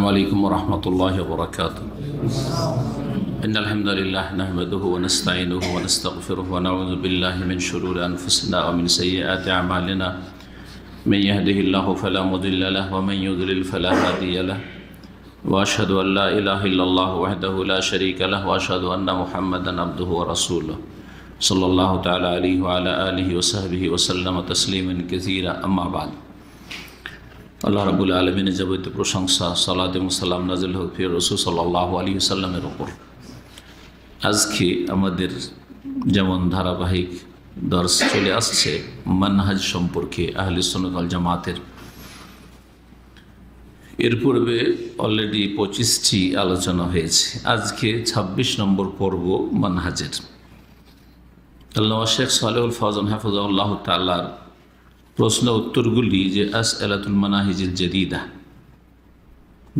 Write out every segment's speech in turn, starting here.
عليكم ورحمة الله وبركاته. إن الحمد لله نحمده ونستعينه ونستغفره ونعوذ بالله من شرور أنفسنا ومن سيئات أعمالنا. من يهده الله فلا مضل له ومن يضلل فلا هادي له. وأشهد أن لا إله إلا الله وحده لا شريك له وأشهد أن محمدا عبده ورسوله صلى الله تعالى عليه وعلى آله وصحبه وسلم تسليما كثيرا. أما بعد. আল্লাহ রাব্বুল আলামিনের যাবতীয় প্রশংসা, সালাত এবং সালাম নাজিল হোক প্রিয় রাসূল সাল্লাল্লাহু আলাইহি ওয়াসাল্লামের উপর। আজকে আমাদের যেমন ধারাবাহিক দর্স চলে আসছে মানহাজ সম্পর্কে আহলে সুন্নাত ওয়াল জামাতের, এর পূর্বে অলরেডি 25টি আলোচনা হয়েছে। আজকে 26 নম্বর পর্ব মানহাজের। আল্লামা শেখ সালেহুল ফাওজান হাফিজাহুল্লাহ তাআলার প্রশ্ন উত্তরগুলি যে আসআলাতুল মানাহিজিল জাদিদা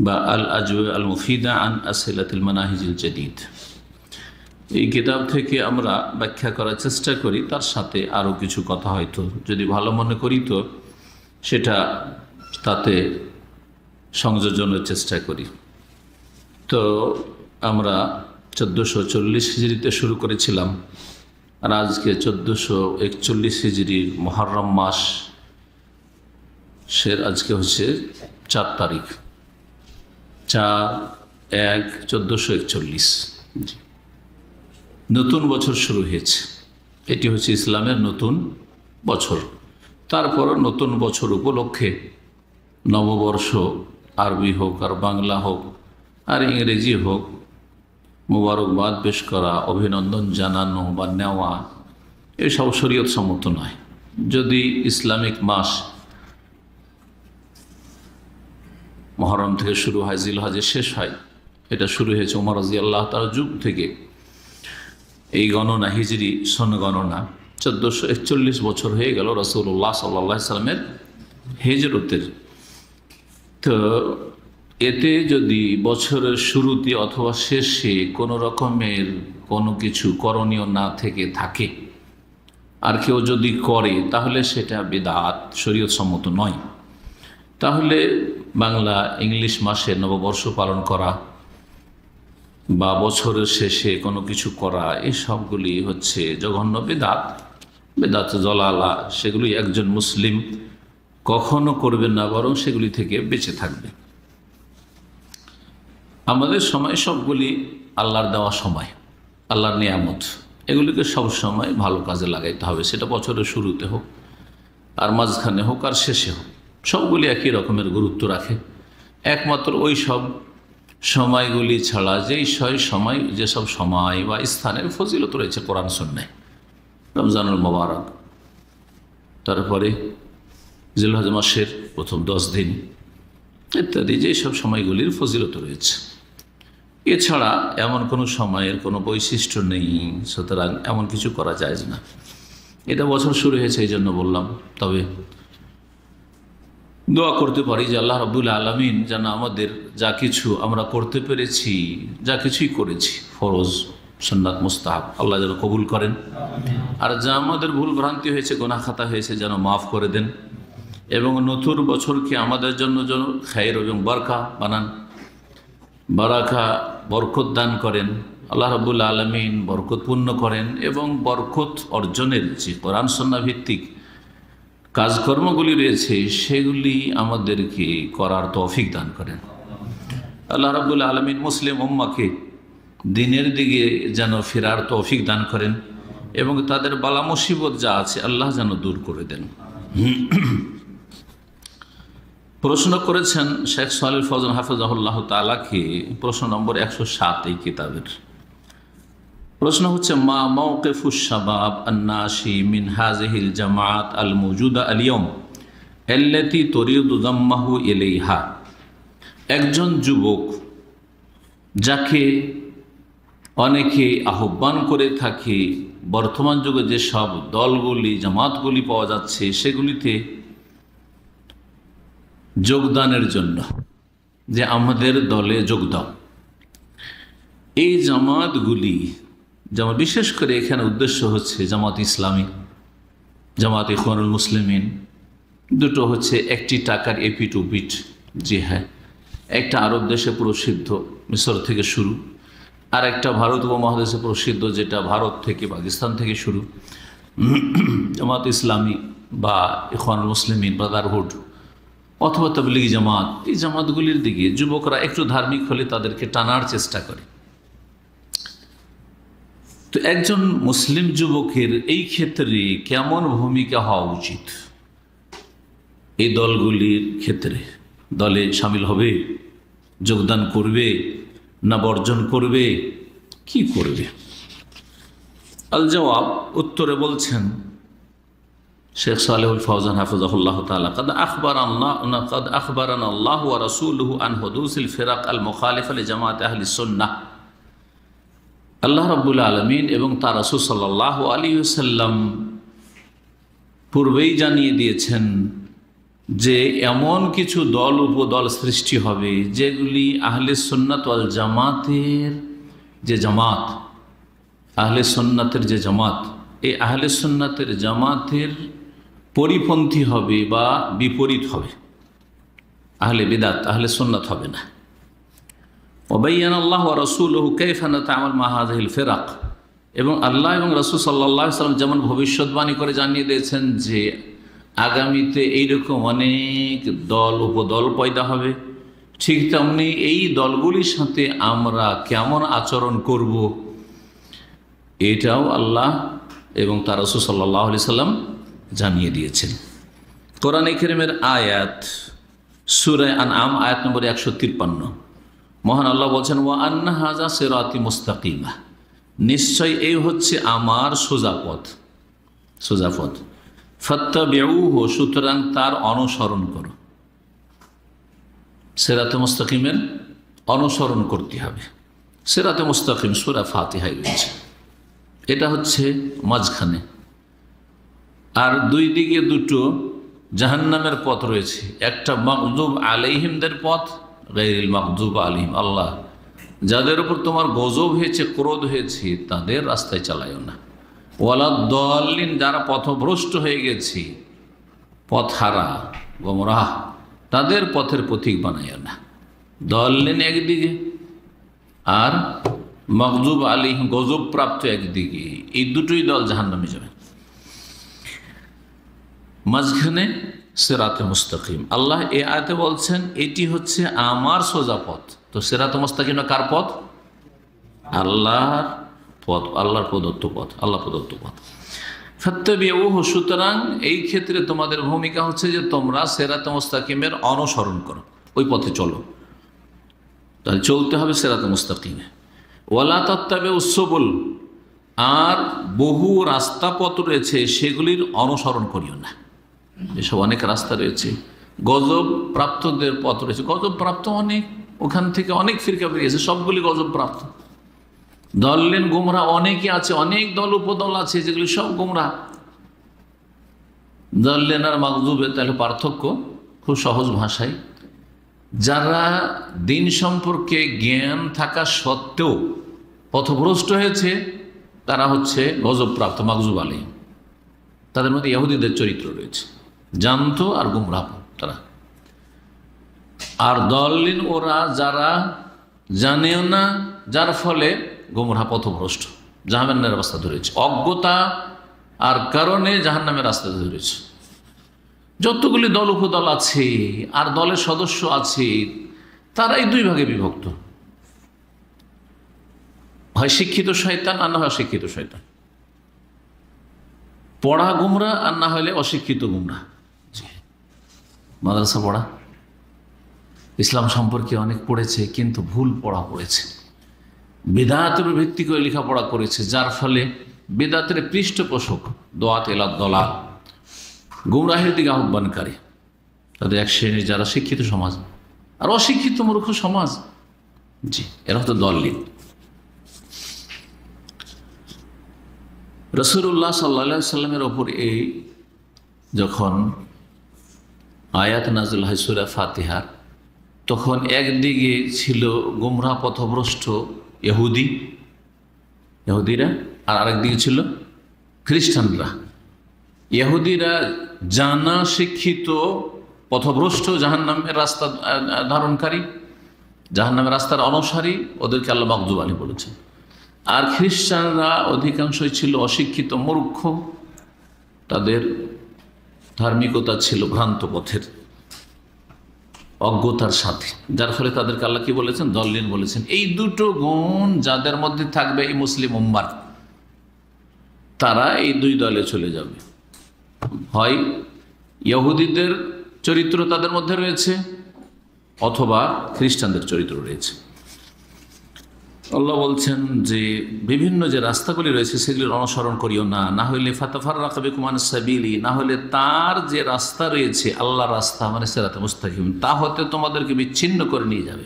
বা আল আজওয়া আল মুফিদা আন আসআলাতুল মানাহিজিল জাদিদ, এই কিতাব থেকে আমরা ব্যাখ্যা করার চেষ্টা করি। তার সাথে আরও কিছু কথা হয়তো যদি ভালো মনে করি তো সেটা তাতে সংযোজনের চেষ্টা করি। তো আমরা 1440 হিজরিতে শুরু করেছিলাম, আর আজকে 1441 হিজরির মুহররম মাস আজকে হচ্ছে 4 তারিখ, 4/1/1441। নতুন বছর শুরু হয়েছে। এটি হচ্ছে ইসলামের নতুন বছর। তারপর নতুন বছর উপলক্ষে নববর্ষ আরবি হোক আর বাংলা হোক আর ইংরেজি হোক মুবারকবাদ পেশ করা, অভিনন্দন জানানো বা নেওয়া এসব শরীয়ত সম্মত নয়। যদি ইসলামিক মাস মুহররম থেকে শুরু হয়, জিলহজে শেষ হয়, এটা শুরু হয়েছে ওমর রাদিয়াল্লাহু তাআলার যুগ থেকে। এই গণনা হিজরি সন গণনা 1441 বছর হয়ে গেল রাসূলুল্লাহ সাল্লাল্লাহু আলাইহি সাল্লামের হিজরতের। তো এতে যদি বছরের শুরুতে অথবা শেষে কোনো রকমের কোনো কিছু করণীয় না থেকে থাকে আর কেউ যদি করে তাহলে সেটা বিদআত, শরীয়ত সম্মত নয়। তাহলে বাংলা ইংলিশ মাসে নববর্ষ পালন করা বা বছরের শেষে কোনো কিছু করা, এই সবগুলি হচ্ছে জঘন্য বিদআত, বিদআত জলালা। সেগুলি একজন মুসলিম কখনো করবেন না, বরং সেগুলি থেকে বেঁচে থাকবে। আমাদের সময় সবগুলি আল্লাহর দেওয়া সময়, আল্লাহর নিয়ামত, এগুলিকে সব সময় ভালো কাজে লাগাইতে হবে। সেটা বছরের শুরুতে হোক আর মাঝখানে হোক আর শেষে হোক, সবগুলি একই রকমের গুরুত্ব রাখে। একমাত্র ওই সব সময়গুলি ছাড়া যেসব সময় বা স্থানের ফজিলত রয়েছে কোরআন সুন্নাহয়, রমজানুল মুবারক, তারপরে জিলহজ মাসের প্রথম 10 দিন ইত্যাদি, যেসব সময়গুলির ফজিলত রয়েছে। এছাড়া এমন কোনো সময়ের কোনো বৈশিষ্ট্য নেই, সুতরাং এমন কিছু করা যায় না। এটা বছর শুরু হয়েছে এই জন্য বললাম। তবে দোয়া করতে পারি যে আল্লাহ রাব্বুল আলামিন যেন আমাদের যা কিছু আমরা করতে পেরেছি, যা কিছুই করেছি ফরজ সুন্নাত মুস্তাহাব, আল্লাহ যেন কবুল করেন। আর যা আমাদের ভুল ভ্রান্তি হয়েছে, গুনাহ খাতা হয়েছে, যেন মাফ করে দেন। এবং নতুন বছরকে আমাদের জন্য যেন খায়র এবং বরকা বানান, বারাকা বরকত দান করেন। আল্লাহ রাব্বুল আলামিন বরকতপূর্ণ করেন এবং বরকত অর্জনের যে কোরআন সুন্নাহ ভিত্তিক কাজকর্মগুলি রয়েছে সেগুলি আমাদেরকে করার তৌফিক দান করেন। আল্লাহ রাব্বুল আলামিন মুসলিম উম্মাহকে দ্বীনের দিকে যেন ফেরার তৌফিক দান করেন এবং তাদের বালা মুসিবত যা আছে আল্লাহ যেন দূর করে দেন। প্রশ্ন করেছেন শেখ সালেহুল ফাওজান হাফিজাহুল্লাহ তাআলাকে, প্রশ্ন নম্বর 107 এই কিতাবের। প্রশ্ন হচ্ছে মা মাওকিফুশ শাবাব আন-নাশি মিন হাযিহিল জামাআত আল মাওজুদা আল-ইয়াওম আল্লাতী তুরিদু যাম্মাহু ইলাইহা। একজন যুবক যাকে অনেকে আহ্বান করে থাকে বর্তমান যুগে যেসব দলগুলি, জামাতগুলি পাওয়া যাচ্ছে সেগুলিতে যোগদানের জন্য, যে আমাদের দলে যোগ দাও। এই জামাতগুলি, যেমন বিশেষ করে এখানে উদ্দেশ্য হচ্ছে জামাত ইসলামী, জামাত ইখওয়ানুল মুসলিমিন, দুটো হচ্ছে একটি টাকার এপিট ওপিট। জি হ্যাঁ, একটা আরব দেশে প্রসিদ্ধ, মিশর থেকে শুরু, আর একটা ভারত উপমহাদেশে প্রসিদ্ধ, যেটা ভারত থেকে পাকিস্তান থেকে শুরু, জামাত ইসলামী বা ইখওয়ানুল মুসলিমিন, ব্রাদারহুড অথবা তাবলীগী জামাত। এই জামাতগুলির দিকে যুবকরা একটু ধার্মিক হলে তাদেরকে টানার চেষ্টা করে। তো একজন মুসলিম যুবকের এই ক্ষেত্রে কেমন ভূমিকা হওয়া উচিত? এই দলগুলির ক্ষেত্রে দলে সামিল হবে, যোগদান করবে না বর্জন করবে, কি করবে? আল জবাব, উত্তরে বলছেন শেখ সালেহুল ফওজান হাফিজাহুল্লাহ তাআলা, قد أخبرنا الله ورسوله عن حدوث الفرق المخالفة لجماعة أهل السنة। আল্লাহ রাব্বুল আলামিন এবং তার রাসূল সাল্লাল্লাহু আলাইহি ওয়াসাল্লাম পূর্বেই জানিয়ে দিয়েছেন যে এমন কিছু দল উপদল সৃষ্টি হবে যেগুলি আহলে সুন্নাত ওয়াল জামাতের যে জামাত, আহলে সুন্নাতের যে জামাত, এই আহলে সুন্নাতের জামাতের পরিপন্থী হবে বা বিপরীত হবে। আহলে বিদাত, আহলে সুন্নাত হবে না। ওয়াবায়্যানা আল্লাহু ওয়া রাসূলুহু কাইফা নাতাআমাল মা হাযিহিল ফিরাক, এবং আল্লাহ এবং রাসূল সাল্লাল্লাহু আলাইহি ওয়াসাল্লাম যেমন ভবিষ্যৎবাণী করে জানিয়ে দিয়েছেন যে আগামীতে এইরকম অনেক দল উপদল পয়দা হবে, ঠিক তেমনি এই দলগুলির সাথে আমরা কেমন আচরণ করব এটাও আল্লাহ এবং তার রাসূল সাল্লাল্লাহু আলাইহি ওয়াসাল্লাম জানিয়ে দিয়েছেন। কোরআনে কারীমের আয়াত সূরা আনআম আয়াত নম্বর 153, মহান আল্লাহ বলছেন, ওয়া আন্না হাযা সিরাতি মুস্তাকিমা, নিশ্চয় এই হচ্ছে আমার সোজা পথ, সোজা পথ। ফাত্তাবিউহু, সুতরাং তার অনুসরণ করো। সিরাতে মুস্তাকিমের অনুসরণ করতে হবে। সিরাতে মুস্তাকিম সূরা ফাতিহায় রয়েছে, এটা হচ্ছে মাঝখানে, আর দুই দিকে দুটো জাহান্নামের পথ রয়েছে। একটা মাগদুব আলাইহিমদের পথ, গায়রিল মাগদুব আলাইহিম, আল্লাহ যাদের উপর তোমার গজব হয়েছে, ক্রোধ হয়েছে, তাদের রাস্তায় চালাইও না। ওয়ালাদ-দাল্লিন, যারা পথভ্রষ্ট হয়ে গেছে, পথহারা, গোমরাহ, তাদের পথের পথিক বানাইও না। দাল্লিন একদিকে আর মাগদুব আলাইহিম গজব প্রাপ্ত একদিকে, এই দুটোই দল জাহান্নামে যাবে। মাঝখানে সিরাতে মুস্তাকিম। আল্লাহ এই আয়াতে বলছেন এটি হচ্ছে আমার সোজা পথ। তো সিরাতে মুস্তাকিম কার পথ? আল্লাহর পথ, আল্লাহর প্রদত্ত পথ, আল্লাহ প্রদত্ত পথ। ফাত্তাবিউহু, সুতরাং এই ক্ষেত্রে তোমাদের ভূমিকা হচ্ছে যে তোমরা সিরাতে মুস্তাকিমের অনুসরণ করো, ওই পথে চলো। তাহলে চলতে হবে সিরাতে মুস্তাকিমে। ওয়ালা তাত্তাবিউস সুবুল, আর বহু রাস্তা পথ রয়েছে সেগুলির অনুসরণ করিও না। এসব অনেক রাস্তা রয়েছে, গজব প্রাপ্তদের পথ রয়েছে, গজব প্রাপ্ত অনেক, ওখান থেকে অনেক ফিরকা বেরিয়েছে, সবগুলি গজব প্রাপ্ত। দললেন গুমরা অনেকে আছে, অনেক দল উপদল আছে যেগুলি সব গুমরা। দললেন আর মাগদুবে তাহলে পার্থক্য খুব সহজ ভাষায়, যারা দিন সম্পর্কে জ্ঞান থাকা সত্ত্বেও পথভ্রষ্ট হয়েছে তারা হচ্ছে গজবপ্রাপ্ত, মাগজুব আলাইহিম। তাদের মধ্যে ইহুদিদের চরিত্র রয়েছে, জানতো আর গুমরাহ তারা। আর দললিন ওরা যারা জানেও না, যার ফলে গুমরাহ, পথভ্রষ্ট, জাহান্নামের রাস্তা ধরেছে, অজ্ঞতা আর কারণে জাহান্নামের রাস্তা ধরেছে। যতগুলি দল উপদল আছে আর দলের সদস্য আছে তারা এই দুই ভাগে বিভক্ত, হয় শিক্ষিত শয়তান আর না হয় অশিক্ষিত শয়তান, পড়া গুমরা আর না হলে অশিক্ষিত গুমরা। মাদ্রাসা পড়া, ইসলাম সম্পর্কে অনেক পড়েছে কিন্তু ভুল পড়া পড়েছে, বেদাতের ভিত্তি করে লেখাপড়া করেছে, যার ফলে বেদাতের পৃষ্ঠপোষক, দোয়াত এলা দলাল, গুমরাহের দিকে আহ্বানকারী, তাদের এক শ্রেণীর যারা শিক্ষিত সমাজ আর অশিক্ষিত মূর্খ সমাজ। জি, এরা হতো দললিন। রাসূলুল্লাহ সাল্লাল্লাহু আলাইহি সাল্লামের ওপর এই যখন আয়াত নাযিল হয় সূরা ফাতিহার, তখন একদিকে ছিল গুমরাহ পথভ্রষ্ট ইহুদিরা, আর আরেকদিকে ছিল খ্রিস্টানরা। ইহুদিরা জানা শিক্ষিত পথভ্রষ্ট জাহান্নামের রাস্তা ধারণকারী, জাহান্নামের রাস্তার অনুসারী ওদেরকে আল্লাহ মাগদুবানি বলেছেন। আর খ্রিস্টানরা অধিকাংশই ছিল অশিক্ষিত, মূর্খ, তাদের ধার্মিকতা ছিল ভ্রান্ত পথের, অজ্ঞতার সাথে, যার ফলে তাদেরকে আল্লাহ কি বলেছেন? দল্লিন বলেছেন। এই দুটো গুণ যাদের মধ্যে থাকবে এই মুসলিম উম্মার, তারা এই দুই দলে চলে যাবে। হয় ইহুদিদের চরিত্র তাদের মধ্যে রয়েছে, অথবা খ্রিস্টানদের চরিত্র রয়েছে। আল্লাহ বলছেন যে বিভিন্ন যে রাস্তাগুলি রয়েছে সেগুলির অনুসরণ করিও না, না হলে ফাতাফাররাকা বিকুম আনিস সাবিলি, না হলে তার যে রাস্তা রয়েছে আল্লাহ রাস্তা মানে সিরাতে মুস্তাকিম, তা হতে তোমাদেরকে বিচ্ছিন্ন করে নিয়ে যাবে।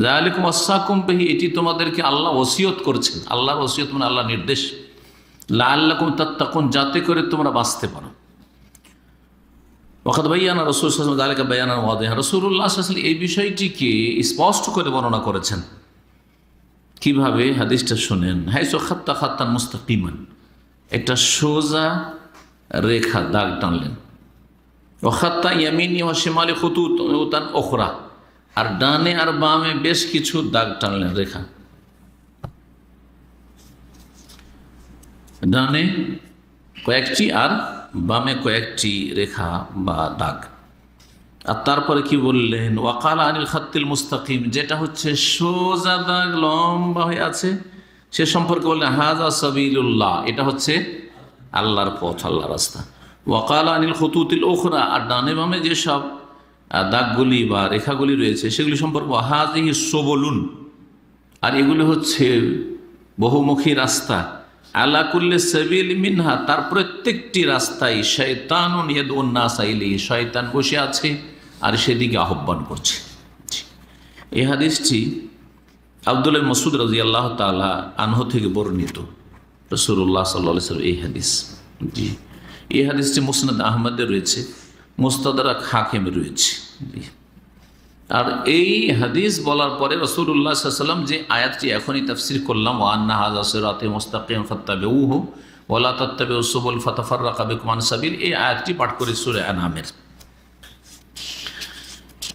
যালিকুম ওয়াসাকুম বিহি, এটি তোমাদেরকে আল্লাহ ওসিয়ত করছেন। আল্লাহর ওসিয়ত মানে আল্লাহর নির্দেশ। লাআল্লাকুম তাত্তাকুন, যাতে করে তোমরা বাঁচতে পারো। ওয়াকাদ বায়ানা রাসূল সাল্লাল্লাহু আলাইহি ওয়াসাল্লাম যালিকা বায়ানান ওয়াদিহা, রাসূলুল্লাহ সাল্লাল্লাহু আলাইহি ওয়াসাল্লাম এই বিষয়টিকে স্পষ্ট করে বর্ণনা করেছেন। কিভাবে? হাদিসটা শুনেন। হাইসু খাত্তা খাত্তান মুস্তাকিমান, একটা সোজা রেখা দাগ টানলেন। ও খাত্তা ইয়ামিনি ওয়া শিমালি খুতুতান উখরা, আর ডানে আর বামে বেশ কিছু দাগ টানলেন, রেখা। ডানে কয়েকটি আর বামে কয়েকটি রেখা বা দাগ। আর তারপরে কি বললেন? ওয়াকালা আনিল খাত্তিল মুস্তাকিম, যেটা হচ্ছে সোজা দাগ লম্বা হয়ে আছে, সে সম্পর্কে বললেন হাযা সাবিলুল্লাহ, এটা হচ্ছে আল্লাহর পথ, আল্লাহর রাস্তা। ওয়াকালা আনিল খুতুতিল উখরা, আর ডানে বামে যেসব দাগগুলি বা রেখাগুলি রয়েছে সেগুলি সম্পর্কে হাযিহি সুবুলুন, আর এগুলি হচ্ছে বহুমুখী রাস্তা। আলা কুল্লি সাবিল মিনহা, তার প্রত্যেকটি রাস্তায় শয়তানুন ইয়াদউন নাস ইলাইহি, শয়তান বসে আছে আর সেদিকে আহ্বান করছে। এই হাদিসটি আব্দুল্লাহ ইবনে মাসউদ রাদিয়াল্লাহু তাআলা আনহু থেকে বর্ণিত। রাসূলুল্লাহ সাল্লাল্লাহু আলাইহি ওয়াসাল্লাম এই হাদিস, জি, এই হাদিসটি মুসনাদ আহমদে রয়েছে, মুস্তাদরাক হাকিমে রয়েছে। আর এই হাদিস বলার পরে রাসূলুল্লাহ সাল্লাল্লাহু আলাইহি ওয়াসাল্লাম যে আয়াতটি এখনই তাফসীর করলাম, ওয়া আন্না হাযা সিরাতি মুস্তাকিম ফাত্তাবিউহু ওয়া লা তাত্তাবিউস সুবুল ফাতাফাররাকা বিকুম আন সাবিল, এই আয়াতটি পাঠ করে সূরা আনআমের।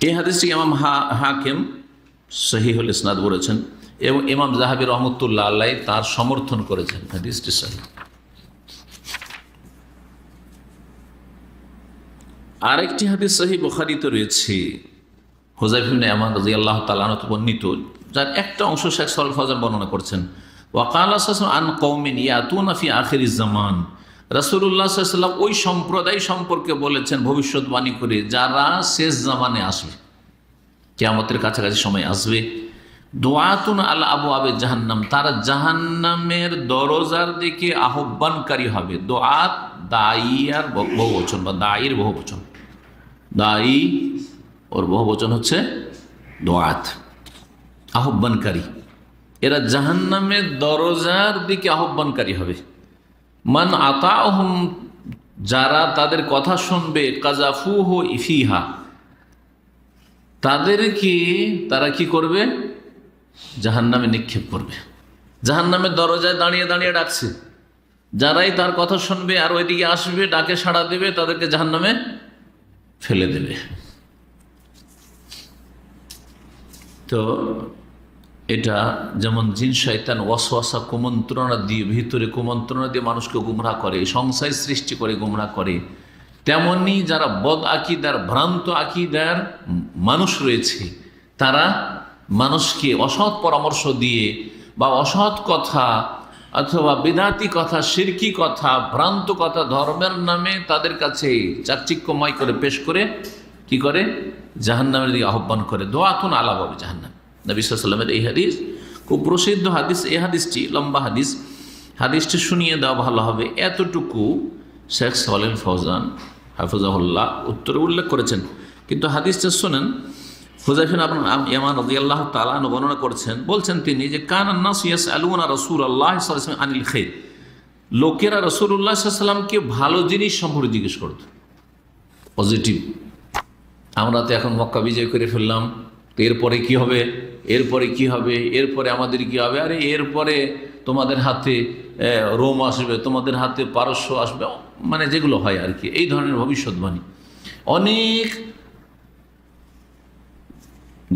এই হাদিসটি ইমাম হাকিম সহিহুল ইসনাদ বলেছেন এবং ইমাম যাহাবী রাহমাতুল্লাহ আলাইহি তার সমর্থন করেছেন, হাদিসটি সহিহ। আরেকটি হাদিস সহিহ বুখারীতে রয়েছে, হুযায়ফা ইবনে ইয়ামান রাদিয়াল্লাহু তাআলা আনহু থেকে বর্ণিত, যার একটা অংশ শেখ সালেহ ফাওজান বর্ণনা করছেন। ওয়াকালা সাল্লাল্লাহু আন কওমিন ইয়াতুনা ফি আখিরিজ জামান, রাসূলুল্লাহ সাল্লাল্লাহু আলাইহি ওয়াসাল্লাম ওই সম্প্রদায় সম্পর্কে বলেছেন ভবিষ্যৎবাণী করে, যারা শেষ জামানে আসবে, কিয়ামতের কাছাকাছি সময় আসবে। দুআতুন আলা আবওয়াবে জাহান্নাম, তারা জাহান্নামের দরজার দিকে আহ্বানকারী হবে। দুআত দাইয়ার বহুবচন বা দায়ীর বহুবচন, দায়ী ওর বহুবচন হচ্ছে দুআত, আহ্বানকারী। এরা জাহান্নামের দরজার দিকে আহ্বানকারী হবে। মান আতাহুম, যারা তাদের কথা শুনবে, কাযাফুহু ফিহা, তাদেরকে তারা কি করবে? জাহান্নামে নিক্ষেপ করবে। জাহান্নামের দরজায় দাঁড়িয়ে দাঁড়িয়ে ডাকছে, যারাই তার কথা শুনবে আর ওইদিকে আসবে, ডাকে সাড়া দেবে, তাদেরকে জাহান্নামে ফেলে দেবে। তো এটা যেমন জিন শয়তান ওয়াসওয়াসা কুমন্ত্রণা দিয়ে, ভিতরে কুমন্ত্রণা দিয়ে মানুষকে গুমরাহ করে, সংশয় সৃষ্টি করে গুমরাহ করে, তেমনি যারা বদ আকিদার, ভ্রান্ত আকিদার মানুষ রয়েছে, তারা মানুষকে অসৎ পরামর্শ দিয়ে বা অসৎ কথা অথবা বিদাতি কথা, শিরকি কথা, ভ্রান্ত কথা ধর্মের নামে তাদের কাছে চাকচিক্যময় করে পেশ করে কি করে? জাহান্নামের দিকে আহ্বান করে। দুআতুন আলা আবওয়াবে জাহান্নাম। নবী সাল্লাল্লাহু আলাইহি ওয়াসাল্লামের এই হাদিস খুব প্রসিদ্ধ হাদিস। এই হাদিসটি লম্বা হাদিস, হাদিসটি শুনিয়ে দেওয়া ভালো হবে। এতটুকু শেখ সালেহ ফাওজান হাফিজাহুল্লাহ উত্তরে উল্লেখ করেছেন, কিন্তু হাদিসটা শোনেন। হুযায়ফা ইবনে ইয়ামান রাদিয়াল্লাহু তাআলা আনহু বর্ণনা করছেন, বলছেন তিনি যে কানান নাস ইয়াসআলুনা রাসূলুল্লাহ সাল্লাল্লাহু আলাইহি ওয়াসাল্লাম আনিল খাইর, লোকেরা রাসূলুল্লাহ সাল্লাল্লাহু আলাইহি ওয়াসাল্লামকে ভালো জিনিস সম্পর্কে জিজ্ঞেস করত, পজিটিভ। আমরা তো এখন মক্কা বিজয় করে ফেললাম, তো এরপরে কি হবে, এরপরে কি হবে, এরপরে আমাদের কি হবে, আরে এরপরে তোমাদের হাতে রোম আসবে, তোমাদের হাতে পারস্য আসবে, মানে যেগুলো হয় আর কি, এই ধরনের ভবিষ্যৎবাণী। অনেক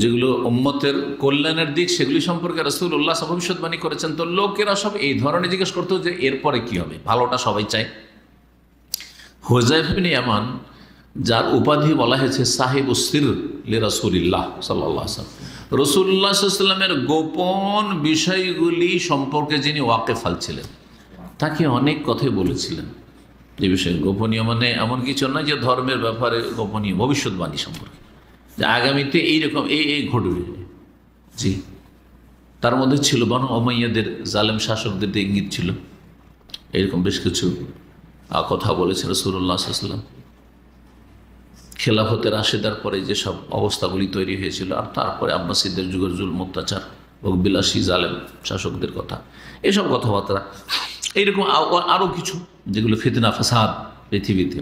যেগুলো উম্মতের কল্যাণের দিক, সেগুলি সম্পর্কে রাসূলুল্লাহ ভবিষ্যৎবাণী করেছেন। তো লোকেরা সব এই ধরনের জিজ্ঞেস করতো যে এরপরে কি হবে, ভালোটা সবাই চায়। হুযায়ফা ইবনে ইয়ামান, যার উপাধি বলা হয়েছে সাহিবুস সির লিরাসূলিল্লাহ সাল্লাল্লাহু আলাইহি ওয়াসাল্লাম, রাসূলুল্লাহ সাল্লাল্লাহু আলাইহি ওয়াসাল্লামের গোপন বিষয়গুলি সম্পর্কে যিনি ওয়াকেফাল ছিলেন, তাকে অনেক কথাই বলেছিলেন। যে বিষয়ে গোপনীয় মানে এমন কিছু নয় যে ধর্মের ব্যাপারে গোপনীয়, ভবিষ্যৎবাণী সম্পর্কে যে আগামীতে এইরকম এই ঘটবে। জি, তার মধ্যে ছিল বনু উমাইয়াদের জালেম শাসকদের ইঙ্গিত ছিল, এরকম বেশ কিছু কথা বলেছেন রাসূলুল্লাহ সাল্লাল্লাহু আলাইহি ওয়াসাল্লাম। খেলাফতের রাশেদার পরে যেসব অবস্থাগুলি তৈরি হয়েছিল, আর তারপরে আব্বাসীদের যুগের জুলম অত্যাচার ও বিলাসী জালেম শাসকদের কথা, এসব কথাবার্তা, এইরকম আরও কিছু যেগুলো ফিতনা ফাসাদ পৃথিবীতে,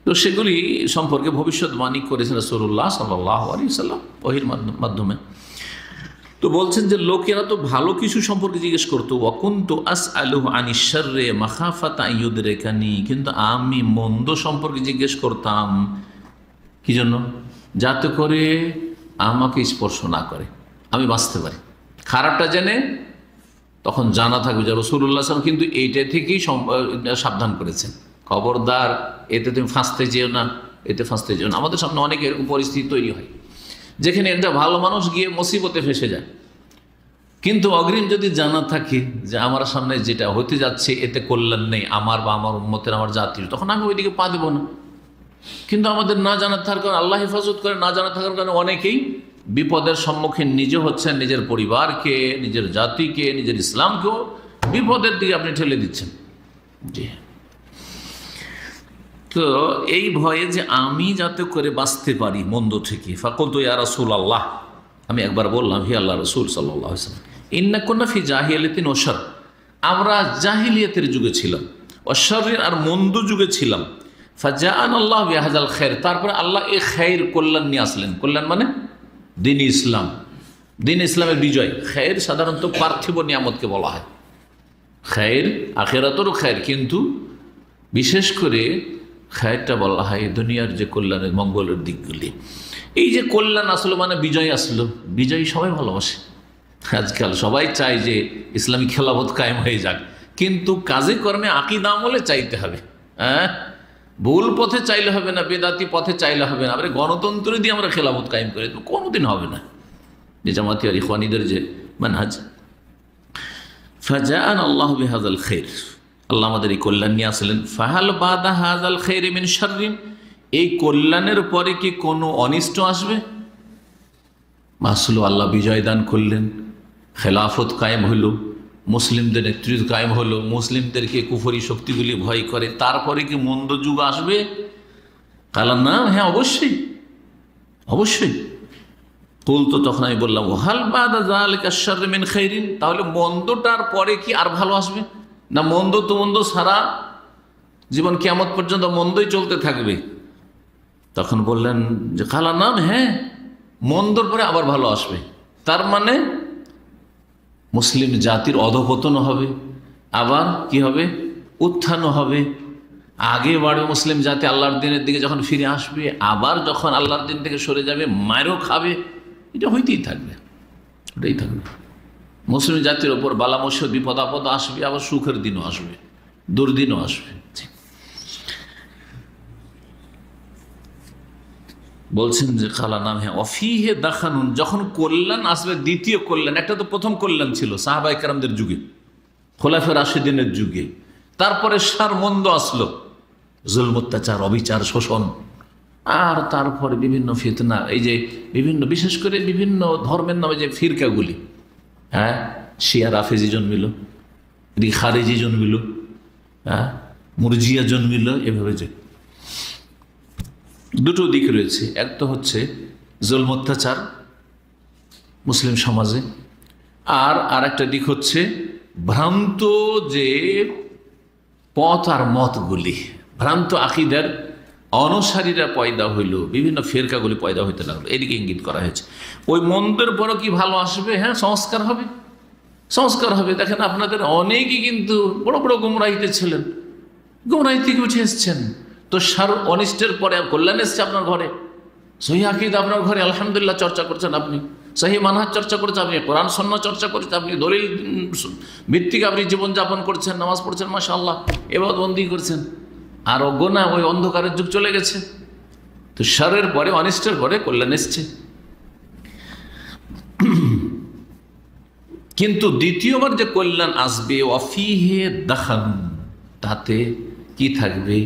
তো সেগুলি সম্পর্কে ভবিষ্যৎবাণী করেছেন রাসূলুল্লাহ সাল্লাল্লাহু আলাইহি ওয়াসাল্লাম ওহীর মাধ্যমে। তো বলছেন যে লোকেরা তো ভালো কিছু সম্পর্কে জিজ্ঞেস করতো, ওয়াকুনতু আসআলুহু আনিশ শাররি মাখাফাতা আন ইউদরিকানি, কিন্তু আমি মন্দ সম্পর্কে জিজ্ঞেস করতাম কি জন্য? যাতে করে আমাকে স্পর্শ না করে, আমি বাঁচতে পারি। খারাপটা জেনে তখন জানা থাকবে যে রাসূলুল্লাহ সাল্লাল্লাহু আলাইহি ওয়াসাল্লাম কিন্তু এইটা থেকেই সাবধান করেছেন, খবরদার এতে তুমি ফাঁসতে যেও না, এতে ফাঁসতে যেও না। আমাদের সামনে অনেক এরকম পরিস্থিতি তৈরি হয় যেখানে একটা ভালো মানুষ গিয়ে মুসিবতে ফেসে যায়, কিন্তু অগ্রিম যদি জানা থাকে যে আমার সামনে যেটা হতে যাচ্ছে এতে কল্যাণ নেই আমার বা আমার উম্মতের, আমার জাতির, তখন আমি ওইদিকে পা দেবো না। কিন্তু আমাদের না জানা থাকার কারণে, আল্লাহ হেফাজত করে, না জানা থাকার কারণে অনেকেই বিপদের সম্মুখীন নিজে হচ্ছেন, নিজের পরিবারকে, নিজের জাতিকে, নিজের ইসলামকেও বিপদের দিকে আপনি ঠেলে দিচ্ছেন। জি, তো এই ভয়ে যে আমি যাতে করে বাঁচতে পারি মন্দ থেকে, ফাকুলতু ইয়া রাসূলাল্লাহ, আমি একবার বললাম হে আল্লাহ রাসূল সাল্লাল্লাহু আলাইহি ওয়াসাল্লাম, ইন্না কুন্না ফি জাহিলিয়াতিন ওয়া শার, আমরা জাহিলিয়াতের যুগে ছিলাম, ওয়া শাররিন, আর মন্দ যুগে ছিলাম। ফাজাআনাল্লাহু বিহাযাল খায়র, তারপরে আল্লাহ এই খায়র, কল্যাণ নিয়ে আসলেন। কল্যাণ মানে দ্বীন ইসলাম, দ্বীন ইসলামের বিজয়। খায়র সাধারণত পার্থিব নিয়ামতকে বলা হয়, খায়র আখিরাতেরও খায়র, কিন্তু বিশেষ করে খায়রটা বলা হয় দুনিয়ার যে কল্যাণের মঙ্গলের দিকগুলি। এই যে কল্যাণ আসলো মানে বিজয় আসলো, বিজয় সবাই ভালোবাসে। আজকাল সবাই চায় যে ইসলামী খেলাফত কায়েম হয়ে যাক, কিন্তু কাজে কর্মে আকীদা আমলে চাইতে হবে। হ্যাঁ, ভুল পথে চাইলে হবে না, বেদাতি পথে চাইলে হবে না। আবার গণতন্ত্র দিয়ে আমরা খেলাফত কায়েম করে দেবো, কোনোদিন হবে না। যে জামাতি আর ইখওয়ানিদের যে মানহাজ, ফাজাআনাল্লাহু বিহাযাল খায়র, আল্লাহ আমাদের এই কল্যাণ নিয়ে আসলেন। ফাহাল বাদা হাযাল খায়রি মিন শাররিন, এই কল্যাণের পরে কি কোনো অনিষ্ট আসবে? আসলো, আল্লাহ বিজয় দান করলেন, খেলাফত কায়েম হলো, মুসলিমদের নেতৃত্ব কায়েম হলো, মুসলিমদেরকে কুফরি শক্তিগুলি ভয় করে, তারপরে কি মন্দ যুগ আসবে? কালা না, হ্যাঁ অবশ্যই, অবশ্যই। কুল, তো তখন আমি বললাম হাল বাদা যালিকা শাররি মিন খায়রিন, তাহলে মন্দটার পরে কি আর ভালো আসবে না? মন্দ তো মন্দ, সারা জীবন কিয়ামত পর্যন্ত মন্দই চলতে থাকবে। তখন বললেন যে কালা নাম, হ্যাঁ মন্দর পরে আবার ভালো আসবে। তার মানে মুসলিম জাতির অধঃপতন হবে, আবার কি হবে? উত্থান হবে। আগে বাড়বে মুসলিম জাতি, আল্লাহর দিনের দিকে যখন ফিরে আসবে, আবার যখন আল্লাহর দিন থেকে সরে যাবে মায়েরও খাবে। এটা হইতেই থাকবে, ওটাই থাকবে। মুসলিম জাতির ওপর বালা মুসিবত, বিপদ আপদ আসবে, আবার সুখের দিনও আসবে, দুর্দিনও আসবে। বলছেন যে খালা নাম, হ্যাঁ অফিহে দাখানুন, যখন কল্যাণ আসবে, দ্বিতীয় কল্যাণ, একটা তো প্রথম কল্যাণ ছিল সাহাবায়ে কেরামদের যুগে, খোলাফায়ে রাশিদিনের যুগে, তারপরে সার মন্দ আসলো, জুলম অত্যাচার, অবিচার, শোষণ, আর তারপরে বিভিন্ন ফিতনা, এই যে বিভিন্ন, বিশেষ করে বিভিন্ন ধর্মের নামে যে ফিরকাগুলি, হ্যাঁ শিয়া রাফেজি জন্মিল, এদিকে খারেজি জন্মিল, হ্যাঁ মুরজিয়া জন্মিল, এভাবে যে দুটো দিক রয়েছে। এক তো হচ্ছে জুলম অত্যাচার মুসলিম সমাজে, আর একটা দিক হচ্ছে ভ্রান্ত যে পথ আর মতগুলি, ভ্রান্ত আকীদার অনুসারীরা পয়দা হইল, বিভিন্ন ফেরকাগুলি পয়দা হইতে লাগলো, এদিকে ইঙ্গিত করা হয়েছে। ওই মন্দের পরও কি ভালো আসবে? হ্যাঁ সংস্কার হবে, সংস্কার হবে। দেখেন আপনাদের অনেকেই কিন্তু বড় বড় গুমরাহিতে ছিলেন, গুমরাহি থেকে উঠে এসছেন, তো সার অনিষ্টের পরে কল্যাণ এসছে আপনার ঘরে, সহি আকীদা আপনার ঘরে আলহামদুলিল্লাহ চর্চা করছেন, আপনি সহি মানহাজ চর্চা করছেন, আপনি কোরআন সুন্নাহ চর্চা করছেন, আপনি দলিল ভিত্তিক আপনি জীবনযাপন করছেন, নামাজ পড়ছেন, মাশাআল্লাহ, ইবাদত বন্দি করছেন। আর অজ্ঞনা ওই অন্ধকারের যুগ চলে গেছে। তো শারের পরে, অনিষ্টের পরে কল্যাণ এসছে। কিন্তু দ্বিতীয়বার যে কল্যাণ আসবে, ওয়াফিহে দাখান, তাতে কি থাকবে?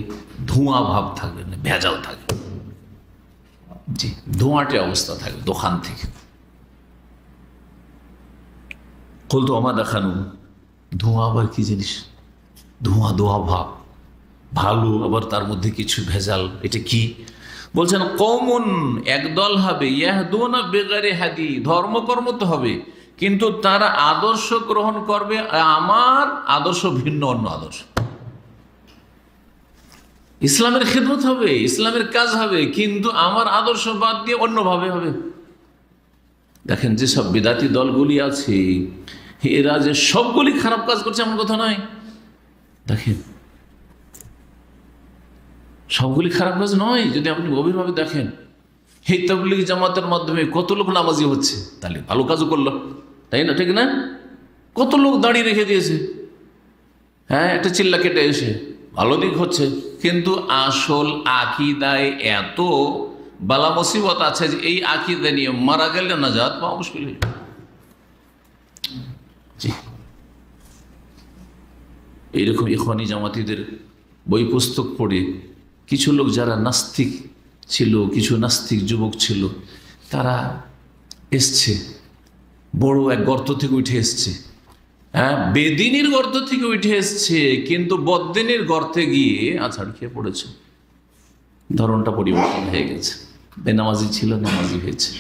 ধোঁয়া ভাব থাকবে না, ভেজাল থাকবে। জি, ধোঁয়াটে অবস্থা থাকবে দোকান থেকে। কলতো আমার দেখানো ধোঁয়া আবার কি জিনিস? ধোঁয়া ধোঁয়া ভাব, ভালো আবার তার মধ্যে কিছু ভেজাল। এটা কি বলছেন? কওমুন, একদল হবে, ইয়াহদুনা বিগাইরি হাদি, ধর্মকর্ম তো হবে, কিন্তু তারা আদর্শ গ্রহণ করবে আমার আদর্শ ভিন্ন অন্য আদর্শ। ইসলামের খিদমত হবে, ইসলামের কাজ হবে, কিন্তু আমার আদর্শ বাদ দিয়ে অন্যভাবে হবে। দেখেন যেসব বিদাতি দলগুলি আছে, এরা যে সবগুলি খারাপ কাজ করছে এমন কথা নয়। দেখেন সবগুলি খারাপ কাজ নয়। যদি আপনি গভীরভাবে দেখেন, এই তাবলীগ জামাতের মাধ্যমে কত লোক নামাজি হচ্ছে, তাহলে ভালো কাজও করলো, তাই না? ঠিক না? কত লোক দাঁড়িয়ে রেখে দিয়েছে, হ্যাঁ, একটা চিল্লা কেটে এসে, ভালো দিক হচ্ছে। কিন্তু আসল আকীদায় এত বালা মুসিবত আছে যে এই আকীদা নিয়ে মারা গেলে নাজাত পাওয়া মুশকিল হয়ে যাবে। এইরকম ইখওয়ানি জামাতিদের বই পুস্তক পড়ে কিছু লোক যারা নাস্তিক ছিল, কিছু নাস্তিক যুবক ছিল, তারা এসছে বড় এক গর্ত থেকে উঠে এসছে। হ্যাঁ, বেদিনীর গর্ত থেকে উঠে এসছে, কিন্তু বদ্দিনীর গর্তে গিয়ে আছাড় খেয়ে পড়েছে। ধরনটা পরিবর্তন হয়ে গেছে। বেনামাজি ছিল, নামাজি হয়েছে,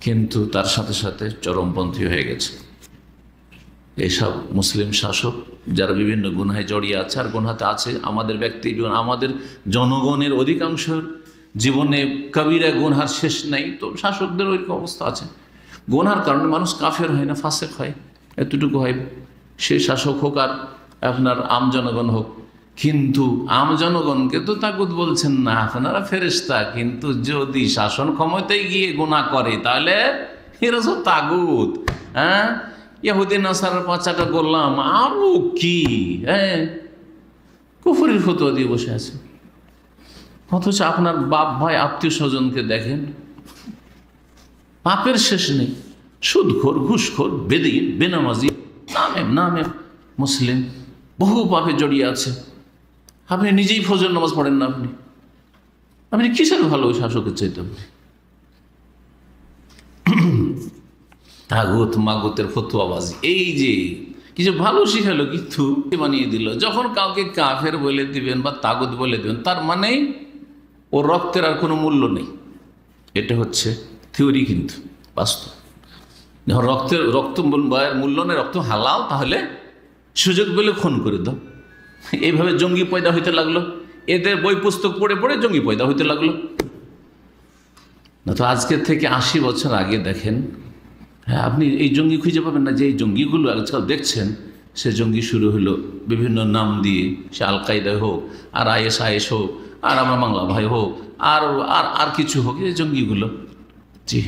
কিন্তু তার সাথে সাথে চরমপন্থী হয়ে গেছে। এসব মুসলিম শাসক যারা বিভিন্ন গুনাহে জড়িয়ে আছে, আর গুনাতে আছে আমাদের ব্যক্তি জীবন, আমাদের জনগণের অধিকাংশ জীবনে কবিরা গুনহার শেষ নেই, তো শাসকদের ওইরকম অবস্থা আছে। গুনহার কারণে মানুষ কাফের হয় না, ফাসেক হয়, এতটুকু হয়। সে শাসক হোক আর আপনার আম জনগণ হোক। কিন্তু আম জনগণকে তো তাগুত বলছেন না, আপনারা ফেরেশতা, কিন্তু যদি শাসন ক্ষমতায় গিয়ে গুনাহ করে তাহলে এরা সব তাগুত। হ্যাঁ, ইহুদি নাসারার পাঁচাটা গোলাম, আরো কি, হ্যাঁ, কুফরির ফতোয়া দিয়ে বসে আছে। অথচ আপনার বাপ ভাই আত্মীয় স্বজনকে দেখেন, পাপের শেষ নেই, সুদখোর, ঘুষখোর, বেদিন, বেনামাজি, নামে নামে মুসলিম, বহু পাপে জড়িয়ে আছে। আপনি নিজেই ফজর নামাজ পড়েন না, আপনি কিসের ভালো ওই শাসকের চাইতে? তাগুত মাগুতের ফতোয়াবাজি, এই যে কিছু ভালো শিখালো কিন্তু বানিয়ে দিল। যখন কাউকে কাফের বলে দিবেন বা তাগুত বলে দিবেন, তার মানে ওর রক্তের আর কোনো মূল্য নেই। এটা হচ্ছে থিওরি, কিন্তু বাস্তব যখন রক্ত মূল্য নেই, রক্ত হালাল, তাহলে সুযোগ পেলে খুন করে দাও। এইভাবে জঙ্গি পয়দা হইতে লাগলো, এদের বই পুস্তক পড়ে পড়ে জঙ্গি পয়দা হইতে লাগলো। না তো আজকের থেকে 80 বছর আগে দেখেন, হ্যাঁ, আপনি এই জঙ্গি খুঁজে পাবেন না। যে এই জঙ্গিগুলো আজকাল দেখছেন, সে জঙ্গি শুরু হলো বিভিন্ন নাম দিয়ে, সে আল কায়দা হোক, আর ISIS হোক, আর আমার বাংলা ভাই হোক, আর আর আর কিছু হোক, এই জঙ্গিগুলো। জি,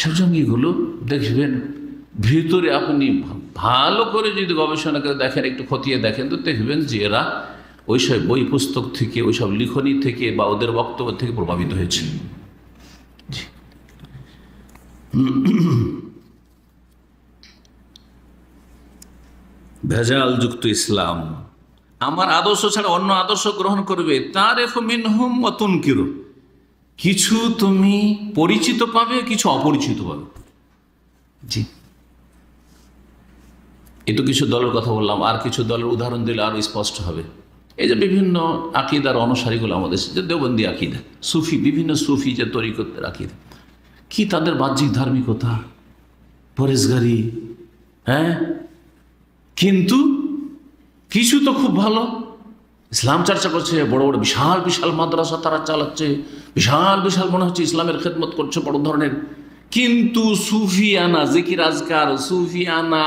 সব জঙ্গিগুলো দেখবেন ভিতরে, আপনি ভালো করে যদি গবেষণা করে দেখেন, একটু খতিয়ে দেখেন, তো দেখবেন যে এরা ওইসব বই পুস্তক থেকে, ওইসব লিখনী থেকে বা ওদের বক্তব্য থেকে প্রভাবিত হয়েছে। ভেজাল যুক্ত ইসলাম, আমার আদর্শ ছাড়া অন্য আদর্শ গ্রহণ করবে, তার মিনহুম ওয়া তুনকিরু, কিছু তুমি পরিচিত পাবে, কিছু অপরিচিত পাবে। জি, এই তো কিছু দলের কথা বললাম, আর কিছু দলের উদাহরণ দিলে আরো স্পষ্ট হবে। এই যে বিভিন্ন আকীদার অনুসারীগুলো আমাদের, যে দেওবন্দি আকীদা, সুফি, বিভিন্ন সুফি যে তরিকতের আকীদা, কি তাদের বাহ্যিক ধার্মিকতা, পরেশগারি, হ্যাঁ, কিন্তু কিছু তো খুব ভালো, ইসলাম চর্চা করছে, বড় বড় বিশাল বিশাল মাদ্রাসা তারা চালাচ্ছে, বিশাল বিশাল মনে হচ্ছে ইসলামের খেদমত করছে বড় ধরনের। কিন্তু সুফিয়ানা জিকির আজকার, সুফিয়ানা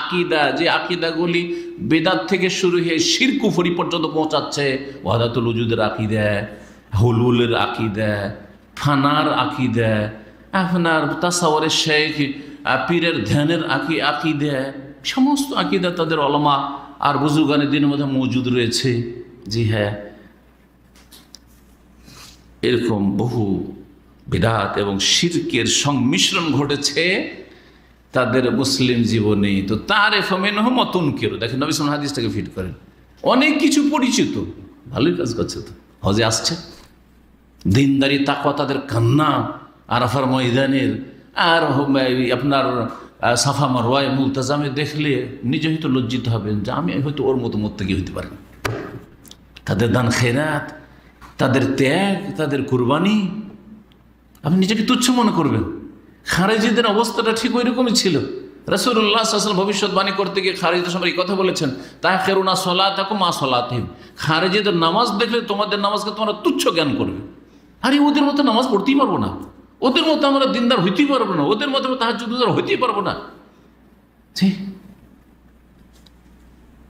আকীদা, যে আকীদাগুলি বেদাত থেকে শুরু হয়ে শিরক কুফরি পর্যন্ত পৌঁছাচ্ছে, ওয়াহদাতুল উজুদের আকীদা, হুলুলের আকীদা, ফানার আকিদা, আপনার তাসাওয়ারের শেখ, পীরের ধ্যানের আকিদা, সমস্ত আকিদা তাদের ওলামা আর বুজুর্গানের দিনের মধ্যে মজুদ রয়েছে। জি হ্যাঁ, এরকম বহু বিদআত এবং শিরকের সংমিশ্রণ ঘটেছে তাদের মুসলিম জীবনে। তো তারিফু মিনহুম ওয়া তুনকিরু, দেখেন নবী সাল্লাল্লাহু আলাইহি ওয়াসাল্লাম হাদিসটাকে ফিট করেন। অনেক কিছু পরিচিত, ভালোই কাজ করছে, তো হজে আসছে, দিনদারি তাকওয়া তাদের কান্না আরাফার ময়দানের, আর আপনার সাফা মারওয়ায় মুলতাজামে দেখলে নিজে হয়তো লজ্জিত হবেন যে আমি হয়তো ওর মতো মুত্তাকি হইতে পারি। তাদের দান খেরাত, তাদের ত্যাগ, তাদের কুরবানি, আপনি নিজেকে তুচ্ছ মনে করবেন। খারেজিদের অবস্থাটা ঠিক ওই রকমই ছিল। রাসূলুল্লাহ সাল্লাল্লাহু আলাইহি ওয়াসাল্লাম ভবিষ্যৎবাণী করতে গিয়ে খারেজিদের সম্পর্কে এই কথা বলেছেন, তাখিরুনা সলাতাকুম মা সলাতিহিম, খারেজিদের নামাজ দেখলে তোমাদের নামাজকে তোমরা তুচ্ছ জ্ঞান করবে। আরে ওদের মতো নামাজ পড়তেই পারবো না, ওদের মতো আমরা দিনদার হইতেই পারবো না, ওদের মতো তাহাজ্জুদদার হইতেই পারবো না।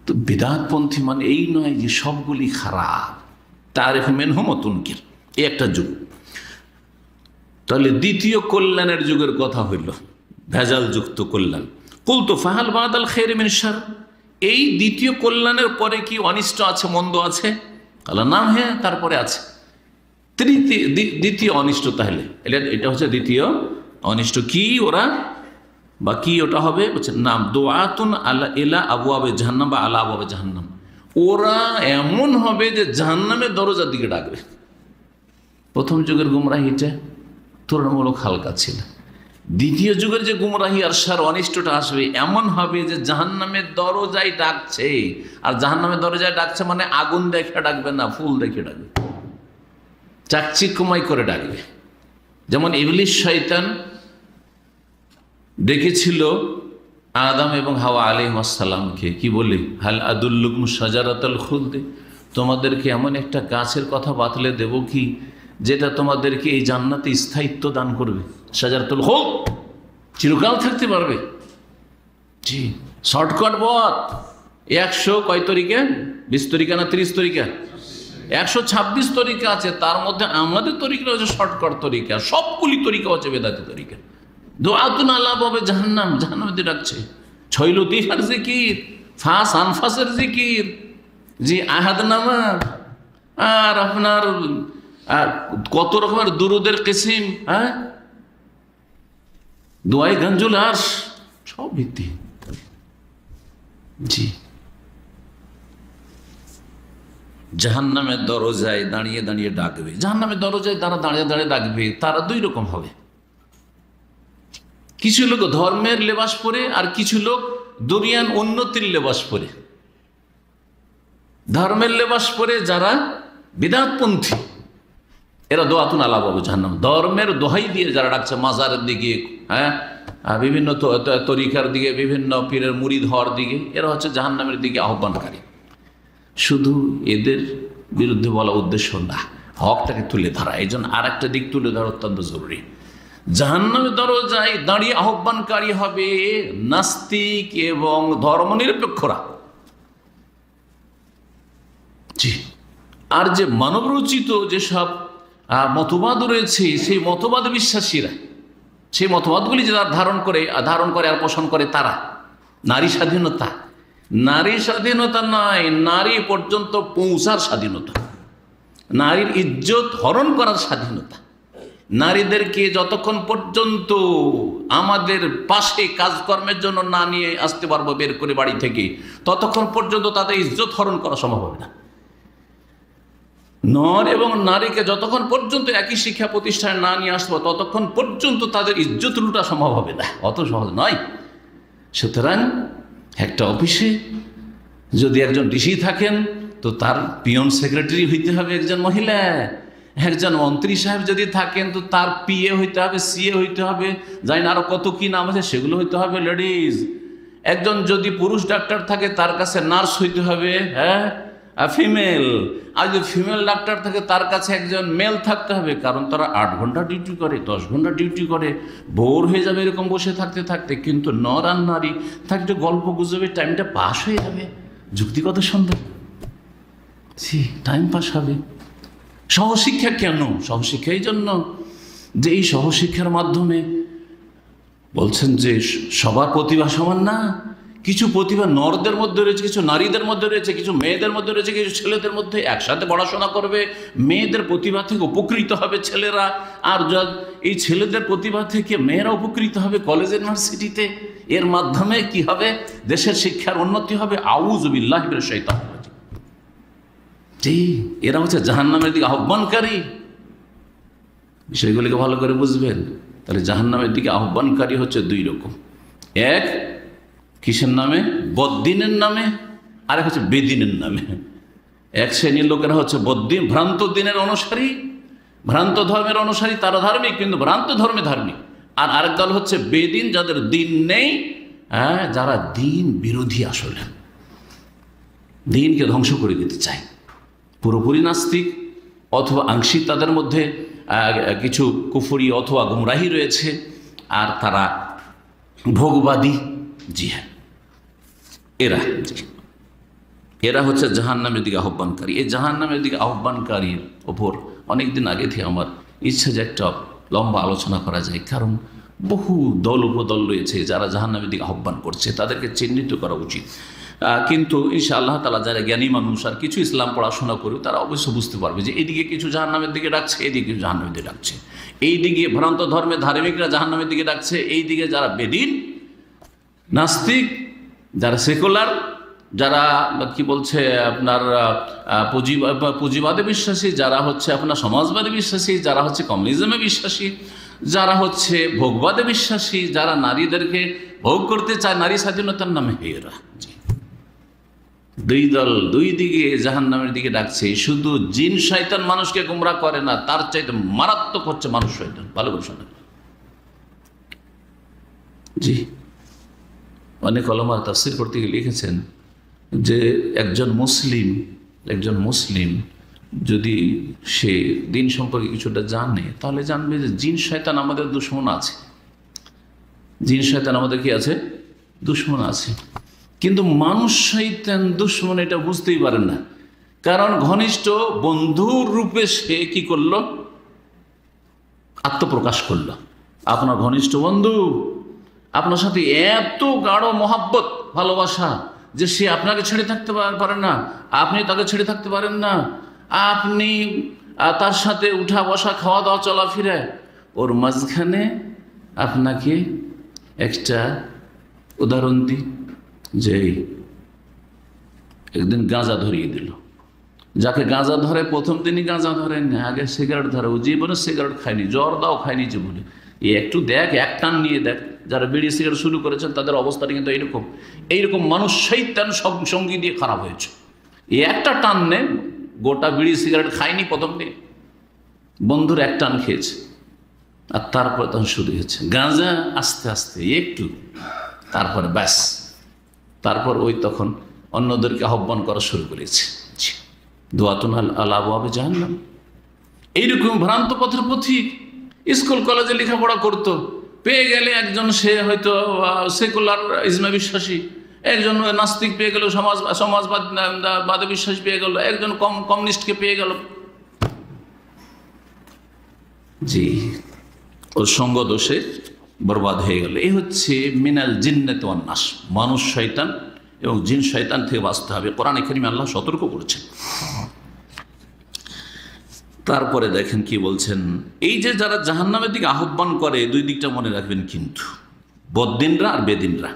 তো বিদআতপন্থী মানে এই নয় যে সবগুলি খারাপ। তারিফু মিনহুম ওয়া তুনকির, এই একটা যুগ। তাহলে দ্বিতীয় কল্যাণের যুগের কথা হইল, ভেজাল যুক্ত কল্যাণ। কুলতু ফাহাল বাদাল খায়রি মিন শার, এই দ্বিতীয় কল্যাণের পরে কি অনিষ্ট আছে, মন্দ আছে? আল্লাহ নাম, হ্যাঁ, তারপরে আছে দ্বিতীয় অনিষ্ট। তাহলে এটা হচ্ছে দ্বিতীয় অনিষ্ট। কি ওরা বা কি ওটা হবে বলছেন, নাম দুআতুন আলা ইলা আবওয়াবে জাহান্নাম বা আলা আবওয়াবে জাহান্নাম, ওরা এমন হবে যে জাহান্নামের দরজার দিকে ডাকবে। প্রথম যুগের গুমরাহিটা তুলনামূলক হালকা ছিল, দ্বিতীয় যুগের যে গুমরাহি আর সার অনিষ্টটা আসবে এমন হবে যে জাহান্নামের দরজায় ডাকছে। আর জাহান্নামের দরজায় ডাকছে মানে আগুন দেখে ডাকবে না, ফুল দেখে ডাকবে, চাকচিক্যময় করে ডাকবে। যেমন ইবলিস শয়তান ডেকেছিল আদম এবং হাওয়া আলাইহিস সালামকে, কি বলে, হাল আদুল্লুকুম শাজারাতুল খুলদ, তোমাদেরকে এমন একটা গাছের কথা বাতলে দেব কি যেটা তোমাদেরকে এই জান্নাতে স্থায়িত্ব দান করবে। শাজারাতুল খুলদ, চিরকাল থাকতে পারবে। জি, শর্টকাট পথ। 100 কয় তরিকা, 20 তরিকা না 30 তরিকা, 126 তরিকা আছে। তার মধ্যে আমাদের তরিকা হচ্ছে শর্টকাট তরিকা, সবগুলি তরিকা হচ্ছে বেদাতি তরিকা। দুআতুন আলা আবওয়াবে জাহান্নাম, জাহান্নামে ডাকছে। 6 লতিফার জিকির, ফাস আনফাসের জিকির, জি আহাদনামা, আর আপনার কত রকমের দুরুদের কিসিম, হ্যাঁ, দোয়াই গঞ্জুল আরশ, সব ভিত্তি। জি, জাহান্নামের দরজায় দাঁড়িয়ে দাঁড়িয়ে ডাকবে। জাহান্নামের দরজায় তারা দাঁড়িয়ে দাঁড়িয়ে ডাকবে। তারা দুই রকম হবে, কিছু লোক ধর্মের লেবাস পরে আর কিছু লোক দুনিয়ার উন্নতির লেবাস পরে। ধর্মের লেবাস পরে যারা বিদআতপন্থী, এরা দুআতুন আলা আবওয়াবে জাহান্নাম, ধর্মের দোহাই দিয়ে যারা ডাকছে মাজারের দিকে, হ্যাঁ, বিভিন্ন তরিকার দিকে, বিভিন্ন পীরের মুরিদ হওয়ার দিকে, এরা হচ্ছে জাহান্নামের দিকে আহ্বানকারী। শুধু এদের বিরুদ্ধে বলা উদ্দেশ্য না, হকটাকে তুলে ধরা। এই জন্য আর একটা দিক তুলে ধরা অত্যন্ত জরুরি। জাহান্নামের দরজায় দাঁড়িয়ে আহ্বানকারী হবে নাস্তিক এবং ধর্মনিরপেক্ষরা। জি, আর যে মানবরচিত যেসব মতবাদ রয়েছে, সেই মতবাদ বিশ্বাসীরা, সেই মতবাদগুলি যারা ধারণ করে আর পোষণ করে, তারা নারী স্বাধীনতা, নারী স্বাধীনতা নয়, নারী পর্যন্ত পৌঁছার স্বাধীনতা, নারীর ইজ্জত হরণ করার স্বাধীনতা, নারীদেরকে যতক্ষণ পর্যন্ত আমাদের পাশে কাজকর্মের জন্য না নিয়ে আসতে পারবো বের করে বাড়ি থেকে, ততক্ষণ পর্যন্ত তাদের ইজ্জত হরণ করা সম্ভব হবে না। নর এবং নারীকে যতক্ষণ পর্যন্ত একই শিক্ষা প্রতিষ্ঠানে না নিয়ে আসবো ততক্ষণ পর্যন্ত তাদের ইজ্জত লুটা সম্ভব হবে না, অত সহজ নয়। সুতরাং একটা অফিসে যদি একজন ডিসি থাকেন তো তার পিয়ন সেক্রেটারি হইতে হবে একজন মহিলা, একজন মন্ত্রী সাহেব যদি থাকেন তো তার পিএ হইতে হবে, সিএ হইতে হবে, জানি না আরো কত কি নাম আছে, সেগুলো হইতে হবে লেডিজ। একজন যদি পুরুষ ডাক্তার থাকে তার কাছে নার্স হইতে হবে, হ্যাঁ, ফিমেল। আর যদি ফিমেল ডাক্তার থাকে তার কাছে একজন মেল থাকতে হবে, কারণ তারা 8 ঘন্টা ডিউটি করে, 10 ঘন্টা ডিউটি করে, বোর হয়ে যাবে এরকম বসে থাকতে থাকতে। কিন্তু নর আর নারী থাকতে গল্প গুজবে টাইমটা পাস হয়ে যাবে, যুক্তিগত সুন্দর, টাইম পাস হবে। সহশিক্ষা কেন? সহশিক্ষা এই জন্য যে এই সহশিক্ষার মাধ্যমে বলছেন যে সবার প্রতিভা সমান না, কিছু প্রতিভা নরদের মধ্যে রয়েছে, কিছু নারীদের মধ্যে রয়েছে, কিছু মেয়েদের মধ্যে রয়েছে, কিছু ছেলেদের মধ্যে। একসাথে পড়াশোনা করবে, মেয়েদের প্রতিভা থেকে উপকৃত হবে ছেলেরা, আর এই ছেলেদের প্রতিভা থেকে মেয়েরা উপকৃত হবে কলেজ ইউনিভার্সিটিতে। এর মাধ্যমে কি হবে? দেশের শিক্ষার উন্নতি হবে। আউযু বিল্লাহি মিনাশ শাইতানির রাজিম। এরা হচ্ছে জাহান্নামের দিকে আহ্বানকারী। বিষয়গুলিকে ভালো করে বুঝবেন। তাহলে জাহান্নামের দিকে আহ্বানকারী হচ্ছে দুই রকম। এক, কিসের নামে? বদ্দিনের নামে। আর এক হচ্ছে বেদিনের নামে। এক শ্রেণীর লোকেরা হচ্ছে বদ্দিন, ভ্রান্ত দিনের অনুসারী, ভ্রান্ত ধর্মের অনুসারী, তারা ধার্মিক কিন্তু ভ্রান্ত ধর্মে ধার্মিক। আর আরেক দল হচ্ছে বেদিন, যাদের দিন নেই, যারা দিন বিরোধী, আসলে দিনকে ধ্বংস করে দিতে চায়। পুরোপুরি নাস্তিক অথবা আংশিক তাদের মধ্যে কিছু কুফরি অথবা গুমরাহি রয়েছে, আর তারা ভোগবাদী। জি হ্যাঁ, এরা হচ্ছে জাহান্নামের দিকে আহ্বানকারী। এই জাহান্নামের দিকে আহ্বানকারীর ওপর অনেকদিন আগে থেকে আমার ইচ্ছা যে একটা লম্বা আলোচনা করা যায়, কারণ বহু দল উপদল রয়েছে যারা জাহান্নামের দিকে আহ্বান করছে, তাদেরকে চিহ্নিত করা উচিত। কিন্তু ইনশাআল্লাহ তাআলা যারা জ্ঞানী মানুষ আর কিছু ইসলাম পড়াশোনা করে, তারা অবশ্য বুঝতে পারবে যে এইদিকে কিছু জাহান্নামের দিকে ডাকছে, এইদিকে কিছু জাহান্নামের দিকে ডাকছে। এইদিকে ভ্রান্ত ধর্মে ধার্মিকরা জাহান্নামের দিকে ডাকছে, এইদিকে যারা বেদিন নাস্তিক, যারা সেকুলার, যারা কি বলছে আপনার পুঁজিবাদে বিশ্বাসী, যারা হচ্ছে আপনার সমাজবাদে বিশ্বাসী, যারা হচ্ছে কমিউনিজমে বিশ্বাসী, যারা হচ্ছে ভোগবাদে বিশ্বাসী, যারা নারীদেরকে ভোগ করতে চায় নারী স্বাধীনতার নামে, এরা দুই দল দুই দিকে জাহান্নামের দিকে ডাকছে। শুধু জিন শয়তান মানুষকে গুমরাহ করে না, তার চাইতে মারাত্মক হচ্ছে মানুষ শয়তান। ভালো করে শোনেন। জি, অনেক ওলামা তাফসীর করতে গিয়ে লিখেছেন যে একজন মুসলিম যদি সে দিন সম্পর্কে কিছুটা জানে, তাহলে জানবে যে জিন শয়তান আমাদের দুশমন আছে। জিন শয়তান আমাদের কি আছে? দুশমন আছে। কিন্তু মানুষ শয়তান দুশমন এটা বুঝতেই পারে না, কারণ ঘনিষ্ঠ বন্ধুর রূপে সে কি করলো? আত্মপ্রকাশ করলো। আপনার ঘনিষ্ঠ বন্ধু, আপনার সাথে এত গাঢ় মহাব্বত, ভালোবাসা, যে সে আপনাকে ছেড়ে থাকতে পারেন না, আপনি তাকে ছেড়ে থাকতে পারেন না, আপনি তার সাথে উঠা বসা, খাওয়া দাওয়া, চলাফেরা, ওর মাঝখানে আপনাকে একটা উদাহরণ দিই, যে একদিন গাঁজা ধরিয়ে দিল। যাকে গাঁজা ধরে প্রথম দিনই গাঁজা ধরেন, আগে সিগারেট ধরে, ও জীবনে সিগারেট খায়নি, জর্দাও খায়নি জীবনে। একটু দেখ, এক টান নিয়ে দেখ। যারা বিড়ি সিগারেট শুরু করেছেন তাদের অবস্থাটা কিন্তু এইরকম মানুষ শয়তান সঙ্গী দিয়ে খারাপ হয়েছে। একটা টান নে, গোটা বিড়ি সিগারেট খায়নি প্রথম দিন, বন্ধুর এক টান খেয়েছে, আর তারপরে তখন শুরু হয়েছে গাঁজা, আস্তে আস্তে একটু, তারপরে ব্যাস, তারপর ওই তখন অন্যদেরকে আহ্বান করা শুরু করেছে। দুআতুন আলা আবওয়াবি জাহান্নাম। এইরকম ভ্রান্ত পথের পথিক স্কুল কলেজে লেখাপড়া করতো, পেয়ে গেলে একজন সে হয়তো সেকুলার ইসমে বিশ্বাসী, একজন নাস্তিক পেয়ে গেল, সমাজবাদে বিশ্বাসী পেয়ে গেল, একজন কমিউনিস্টকে পেয়ে গেল। জি, ওর সঙ্গ দোষে বরবাদ হয়ে গেল। এই হচ্ছে মিনাল জিন্নাতি ওয়ান নাস। মানুষ শয়তান এবং জিন শয়তান থেকে বাঁচতে হবে। কোরআনে কারিমে আল্লাহ সতর্ক করেছেন। তারপরে দেখেন কি বলছেন, এই যে যারা জাহান্নামের দিকে আহ্বান করে, দুই দিকটা মনে রাখবেন কিন্তু, বদ্দিনরা আর বেদিনরা।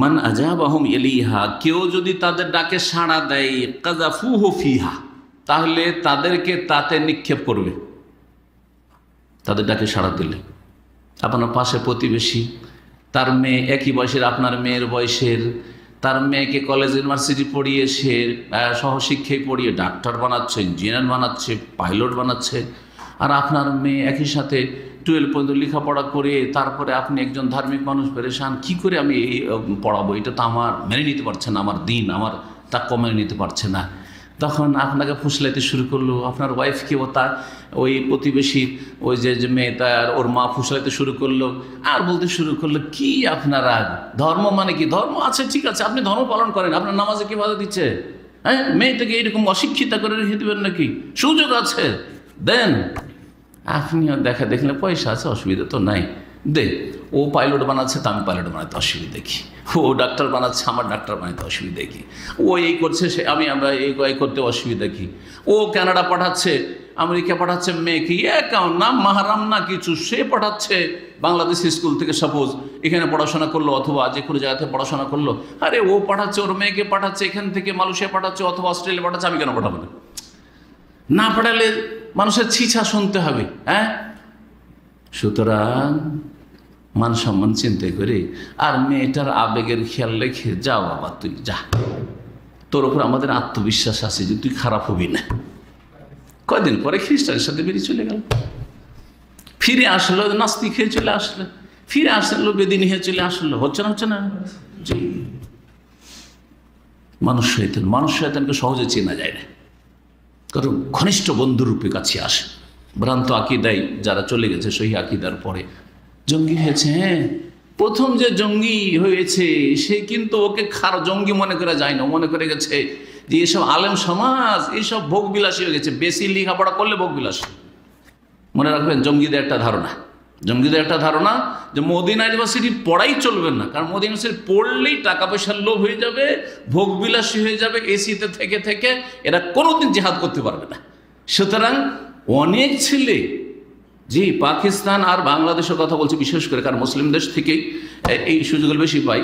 মান আজাবাহুম ইলাইহা, কেউ যদি তাদের ডাকে সাড়া দেয়, কাযাফুহু ফিহা, তাহলে তাদেরকে তাতে নিক্ষেপ করবে। তাদের ডাকে সাড়া দিলে, আপনার পাশে প্রতিবেশী, তার মেয়ে একই বয়সের, আপনার মেয়ের বয়সের, তার মেয়েকে কলেজ ইউনিভার্সিটি পড়িয়ে সে সহশিক্ষায় পড়িয়ে ডাক্তার বানাচ্ছে, ইঞ্জিনিয়ার বানাচ্ছে, পাইলট বানাচ্ছে, আর আপনার মেয়ে একই সাথে 12 পর্যন্ত লেখাপড়া করে তারপরে আপনি একজন ধার্মিক মানুষ, পেরেশান, কি করে আমি এই পড়াবো, এটা তো আমার মেনে নিতে পারছে না, আমার দিন, আমার তাকে মেনে নিতে পারছে না। তখন আপনাকে ফুসলাইতে শুরু করলো, আপনার ওয়াইফকে তার ওই প্রতিবেশী ওই যে মেয়ে তার ওর মা ফুসলাইতে শুরু করলো, আর বলতে শুরু করলো, কি আপনারা ধর্ম মানে কি? ধর্ম আছে, ঠিক আছে, আপনি ধর্ম পালন করেন, আপনার নামাজে কি বাধা দিচ্ছে? হ্যাঁ, মেয়েটাকে এইরকম অশিক্ষিতা করে রেখে দেবেন নাকি? সুযোগ আছে, দেন। আপনিও দেখা দেখলে পয়সা আছে, অসুবিধা তো নাই, দে। ও পাইলট বানাচ্ছে তা আমি পাইলট বানাতে অসুবিধা কি, ও ডাক্তার বানাচ্ছে আমার ডাক্তার বানাতে অসুবিধা কি, ও এই করছে সে আমরা এই করতে অসুবিধা কি, ও কানাডা পাঠাচ্ছে, আমেরিকা পাঠাচ্ছে মেয়েকে, অ্যাকাউন্ট না মাহারাম না কিছু, সে পাঠাচ্ছে বাংলাদেশ স্কুল থেকে, সাপোজ এখানে পড়াশোনা করলো অথবা যে কোনো জায়গাতে পড়াশোনা করলো, আরে ও পাঠাচ্ছে ওর মেয়েকে পাঠাচ্ছে এখান থেকে মালয়েশিয়া পাঠাচ্ছে অথবা অস্ট্রেলিয়া পাঠাচ্ছে, আমি কেন পাঠাবো না? না পাঠালে মানুষের ছিছা শুনতে হবে। হ্যাঁ, সুতরাং মান সম্মান চিন্তা করে আর মেয়েটার আবেগের খেয়াল রেখে, যা বাবা তুই যা, তোর ওপর আমাদের আত্মবিশ্বাস আছে যে তুই খারাপ হবি না। কয়দিন পরে খ্রিস্টানের সাথে বেরিয়ে চলে গেল, ফিরে আসলো নাস্তিক হয়ে চলে আসলো, ফিরে আসলো বেদিনী হয়ে চলে আসলো। হচ্ছে না? জি, মানুষ শয়তানকে সহজে চেনা যায় না, কারণ ঘনিষ্ঠ বন্ধুরূপে কাছে আসে। ভ্রান্ত আকিদায় যারা চলে গেছে, সহি আকিদার পরে জঙ্গি হয়েছে। হ্যাঁ, প্রথম যে জঙ্গি হয়েছে সে কিন্তু ওকে জঙ্গি মনে করে যায় না, মনে করে গেছে যে এসব আলেম সমাজ এইসব ভোগবিলাসী হয়ে গেছে, বেশি লেখাপড়া করলে ভোগবিলাসী। মনে রাখবেন, জঙ্গিদের একটা ধারণা যে মদিনা ইউনিভার্সিটি পড়াই চলবে না, কারণ মদিনা ইউনিভার্সিটি পড়লেই টাকা পয়সার লোভ হয়ে যাবে, ভোগবিলাসী হয়ে যাবে, এসিতে থেকে থেকে এরা কোনোদিন জিহাদ করতে পারবে না। সুতরাং অনেক ছেলে, জি, পাকিস্তান আর বাংলাদেশের কথা বলছি বিশেষ করে, কারণ মুসলিম দেশ থেকেই এই সুযোগগুলো বেশি পাই,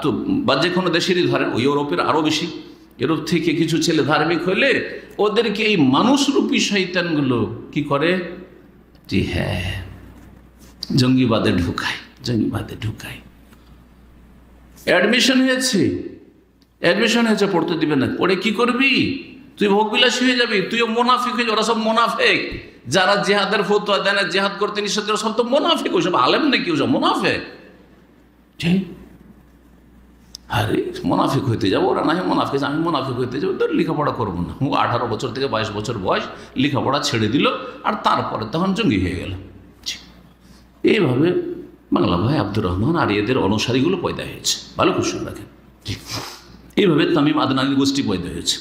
তো বা যে কোনো দেশেরই ধরেন, ইউরোপের আরও বেশি, ইউরোপ থেকে কিছু ছেলে ধার্মিক হলে ওদেরকে এই মানুষরূপী শয়তানগুলো কি করে, জি হ্যাঁ, জঙ্গিবাদে ঢুকায়। অ্যাডমিশন হয়েছে, পড়তে দিবে না, পড়ে কি করবি তুই? ভোগবিলাসী হয়ে যাবি, তুইও মুনাফিক হয়ে যাবি। ওরা সব মুনাফিক, যারা জিহাদের ফতোয়া দেন, জিহাদ করতে নিষেধ করে, সব তো মুনাফিক, ওসব আলেম নাকি, ওসব মুনাফিক। আরে মুনাফিক হইতে যাবো, ওরা না মুনাফিক, আমি মুনাফিক হইতে যাবো, তোর লেখাপড়া করবো না। 18 বছর থেকে 22 বছর বয়স, লেখাপড়া ছেড়ে দিল, আর তারপরে তখন জঙ্গি হয়ে গেল। এইভাবে বাংলা ভাই আব্দুর রহমান আর এদের অনুসারীগুলো পয়দা হয়েছে। ভালো কুশল রাখেন, এইভাবে তামিম আদনানি গোষ্ঠী পয়দা হয়েছে।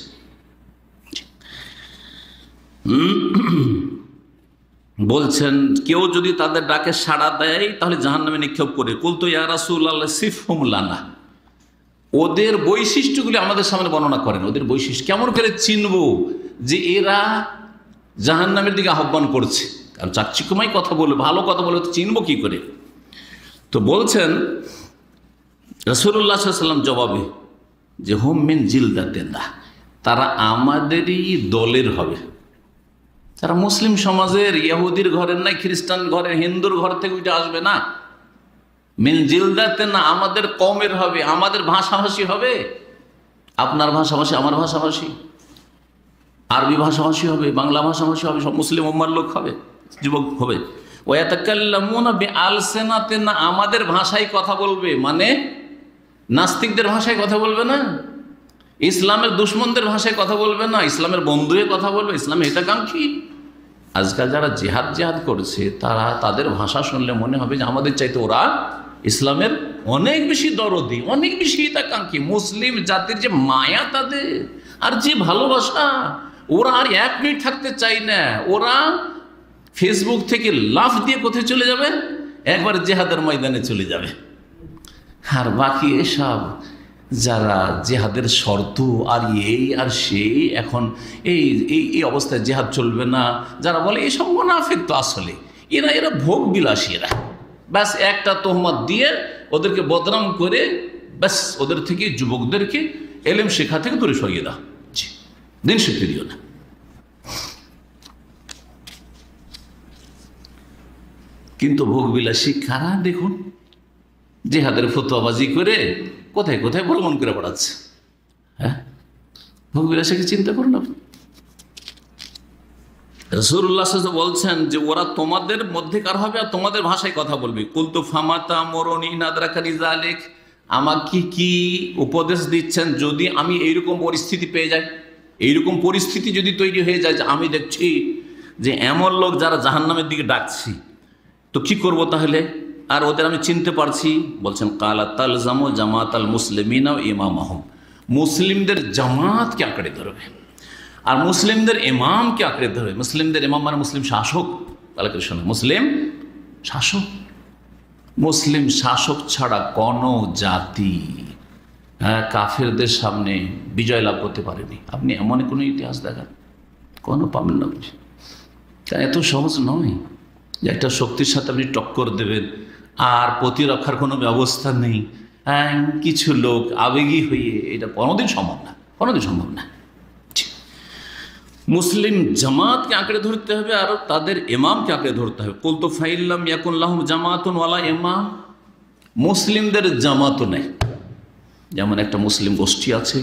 বলছেন, কেউ যদি তাদের ডাকে সাড়া দেয় তাহলে জাহান্নামে নিক্ষেপ করে। কুলতু ইয়া রাসূলুল্লাহ সিফহুম লানা, ওদের বৈশিষ্ট্যগুলি আমাদের সামনে বর্ণনা করেন। ওদের বৈশিষ্ট্য কেমন করে চিনবো যে এরা জাহান্নামের দিকে আহ্বান করছে? কারণ চাকচিক্যময় কথা বলবে, ভালো কথা বলবে, তো চিনবো কি করে? তো বলছেন রাসূলুল্লাহ সাল্লাল্লাহু আলাইহি ওয়াসাল্লাম জবাবে যে হুম মিন জিলদাতিনা, তারা আমাদেরই দলের হবে। তারা মুসলিম সমাজের, ইহুদির ঘরের নাই, খ্রিস্টান ঘরের, হিন্দুর ঘর থেকে উঠে আসবে না। মিন জিলদাতিনা, আমাদের কওমের হবে, আমাদের ভাষাভাষী হবে। আপনার ভাষাভাষী, আমার ভাষাভাষী, আরবি ভাষাভাষী হবে, বাংলা ভাষাভাষী হবে, সব মুসলিম উম্মার লোক হবে, যুবক হবে। ওয়াতাকাল্লামুনা বিআলসিনাতিনা, আমাদের ভাষায় কথা বলবে, মানে নাস্তিকদের ভাষায় কথা বলবে না, ইসলামের দুশ্মনদের ভাষায় কথা বলবে না, ইসলামের বন্ধু হয়ে কথা বলবে, ইসলামে হিতাকাঙ্ক্ষী। আজকাল যারা জিহাদ করছে, তাদের ভাষা শুনলে মনে হবে যে আমাদের চাইতে ওরা ইসলামের অনেক বেশি দরদি, অনেক বেশি হিতাকাঙ্ক্ষী। মুসলিম জাতির যে মায়া তাদের, আর যে ভালোবাসা, ওরা আর 1 মিনিট থাকতে চায় না। ওরা ফেসবুক থেকে লাফ দিয়ে কোথায় চলে যাবে? একবার জিহাদের ময়দানে চলে যাবে। আর বাকি এসব যারা জিহাদের শর্ত আর এই আর সেই, এখন এই অবস্থায় জিহাদ চলবে না, যারা বলে এসব মুনাফিক, তো আসলে এরা ভোগ বিলাসী। এরা ব্যাস একটা তোহমত দিয়ে ওদেরকে বদনাম করে, ব্যাস ওদের থেকে যুবকদেরকে এলেম শেখা থেকে দূরে সরিয়ে দাও, দিন শিখতে দিও না। কিন্তু ভোগবিলাসী কারা দেখুন, জিহাদের ফতোয়াবাজি করে কোথায় কোথায় ভ্রমণ করে বেড়াচ্ছে। হ্যাঁ, ভোগবিলাসীকে চিন্তা করুন আপনি। রাসূলুল্লাহ সাল্লাল্লাহু আলাইহি ওয়াসাল্লাম বলছেন যে ওরা তোমাদের মধ্যেকার হবে আর তোমাদের ভাষায় কথা বলবে। কুলতু ফামাতা মরুনি নাদরাকানি যালিক, আমাকে কি উপদেশ দিচ্ছেন যদি আমি এইরকম পরিস্থিতি পেয়ে যাই, এইরকম পরিস্থিতি যদি তৈরি হয়ে যায় যে আমি দেখছি যে এমন লোক যারা জাহান্নামের দিকে ডাকছি, তো কি করব তাহলে? আর ওদের আমি চিনতে পারছি। বলছেন কালা তালজামু জামাতাল মুসলিমিনা ওয়া ইমামাহুম, মুসলিমদের জামাতকে আঁকড়ে ধরবে আর মুসলিমদের ইমামকে আঁকড়ে ধরবে। মুসলিমদের ইমাম মানে মুসলিম শাসক, ভালো করে শোনো, মুসলিম শাসক, মুসলিম শাসক ছাড়া কোন জাতি কাফেরদের সামনে বিজয় লাভ করতে পারেনি। আপনি এমন কোনো ইতিহাস দেখান, কোনো পাবেন না। কারণ এত সহজ নয় যে একটা শক্তির সাথে আপনি টক্কর দেবেন আর প্রতিরক্ষার কোনো ব্যবস্থা নেই। কিছু লোক আবেগী হয়ে, এটা কোনোদিন সম্ভব না, কোনোদিন সম্ভব না। মুসলিম জামাতকে আঁকড়ে ধরতে হবে আর তাদের ইমামকে আঁকড়ে ধরতে হবে। কুল তো ফাইল্লাম ইয়াকুন লাহুম জামাতুন ওয়ালা ইমাম, মুসলিমদের জামাতও নেই। যেমন একটা মুসলিম গোষ্ঠী আছে,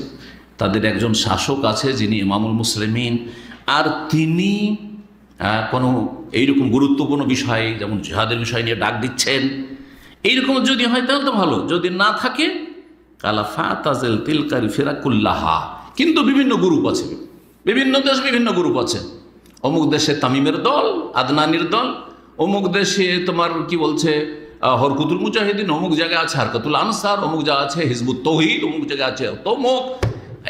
তাদের একজন শাসক আছে যিনি ইমামুল মুসলিমিন, আর তিনি কোনো এইরকম গুরুত্বপূর্ণ বিষয়ে যেমন জিহাদের বিষয় নিয়ে ডাক দিচ্ছেন, এইরকম যদি হয় তাহলে তো ভালো। যদি না থাকে কালা ফাতাজিল তিলকাল ফিরাকুল্লাহা, কিন্তু বিভিন্ন গ্রুপ আছে, বিভিন্ন দেশ বিভিন্ন গ্রুপ আছে। অমুক দেশে তামিমের দল, আদনানির দল, অমুক দেশে তোমার কি বলছে হরকুতুল মুজাহিদিন, অমুক জায়গায় আছে হারকাতুল আনসার, অমুক জায়গায় আছে হিজবুত তৌহিদ, অমুক জায়গায় আছে তমুক,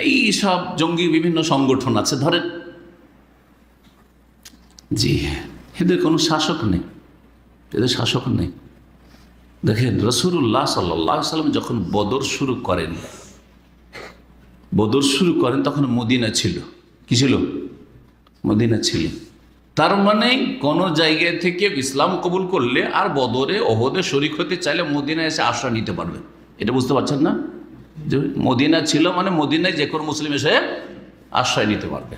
এই সব জঙ্গি বিভিন্ন সংগঠন আছে ধরেন। জি হ্যাঁ, এদের কোনো শাসক নেই, এদের শাসক নেই। দেখেন রাসূলুল্লাহ সাল্লাল্লাহু আলাইহি ওয়াসাল্লাম যখন বদর শুরু করেন তখন মদিনা ছিল। কি ছিল? মদিনা ছিল। তার মানে কোন জায়গায় থেকে ইসলাম কবুল করলে আর বদরে ওহদে শরিক হতে চাইলে মদিনায় এসে আশ্রয় নিতে পারবে। এটা বুঝতে পারছেন না? যে মদিনা ছিল মানে মদিনায় যে কোনো মুসলিম এসে আশ্রয় নিতে পারবে।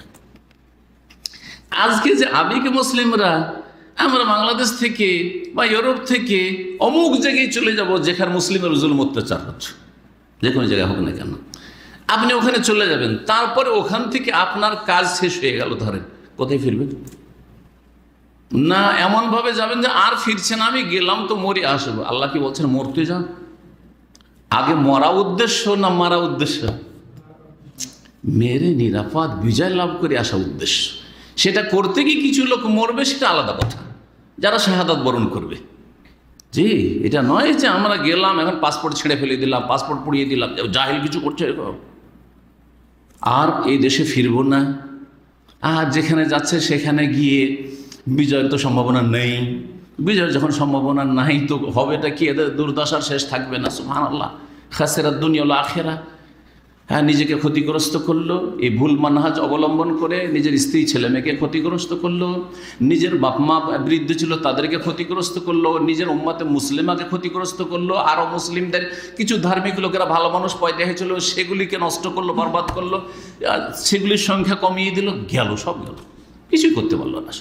আজকে যে আবেগে মুসলিমরা আমরা বাংলাদেশ থেকে বা ইউরোপ থেকে অমুক জায়গায় চলে যাব যেখানে মুসলিমের জুলুম অত্যাচার হচ্ছে, যে কোনো জায়গায় হোক না কেন, আপনি ওখানে চলে যাবেন। তারপরে ওখান থেকে আপনার কাজ শেষ হয়ে গেল, ধরেন কোথায় ফিরবেন? না এমনভাবে যাবেন যে আর ফিরছেন, আমি গেলাম তো মরে আসবো। আল্লাহ কি বলছেন? মরতে যান। আগে মরা উদ্দেশ্য না মারা উদ্দেশ্য? মেরে নিরাপদ বিজয় লাভ করে আসা উদ্দেশ্য। সেটা করতে গিয়ে কিছু লোক মরবে, সেটা আলাদা কথা, যারা শাহাদাত বরণ করবে। জি, এটা নয় যে আমরা গেলাম এখন পাসপোর্ট ছেড়ে ফেলে দিলাম, পাসপোর্ট পুড়িয়ে দিলাম, জাহিল কিছু করছে আর এই দেশে ফিরবো না। আর যেখানে যাচ্ছে সেখানে গিয়ে বিজয়ের তো সম্ভাবনা নেই। বিজয়ের যখন সম্ভাবনা নাই তো হবেটা কি? এদের দুর্দশার শেষ থাকবে না। সুবহানাল্লাহ, খাসিরাত দুনিয়া ওয়াল আখিরা। হ্যাঁ, নিজেকে ক্ষতিগ্রস্ত করলো, এই ভুল মানহাজ অবলম্বন করে নিজের স্ত্রী ছেলে মেয়েকে ক্ষতিগ্রস্ত করলো, নিজের বাপ মা বৃদ্ধ ছিল তাদেরকে ক্ষতিগ্রস্ত করলো, নিজের উম্মাতে মুসলিমাকে ক্ষতিগ্রস্ত করলো, আরও মুসলিমদের কিছু ধার্মিক লোকেরা ভালো মানুষ পয়দা হয়েছিল সেগুলিকে নষ্ট করলো, বরবাদ করলো, সেগুলির সংখ্যা কমিয়ে দিল, গেল, সব গেল, কিছুই করতে পারলো না।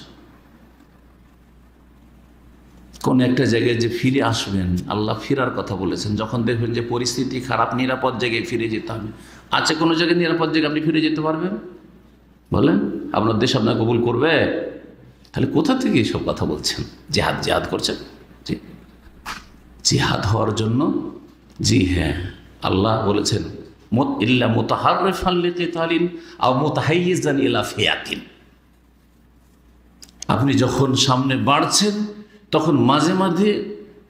কোন একটা জায়গায় যে ফিরে আসবেন, আল্লাহ ফিরার কথা বলেছেন। যখন দেখবেন যে পরিস্থিতি খারাপ, নিরাপদ জায়গায় ফিরে যেতে হবে। আছে কোনো জায়গায় নিরাপদ জায়গায় আপনি ফিরে যেতে পারবেন? বলেন, আপনার দেশ আপনার কবুল করবে? তাহলে কোথা থেকে এইসব কথা বলছেন? জিহাদ করছেন। জি, জিহাদ হওয়ার জন্য, জি হ্যাঁ, আল্লাহ বলেছেন ইল্লা মুতাহাররিফান লিকিতালিন আও মুতাহাইয়িজান ইলা ফিয়াতিন। আপনি যখন সামনে বাড়ছেন তখন মাঝে মাঝে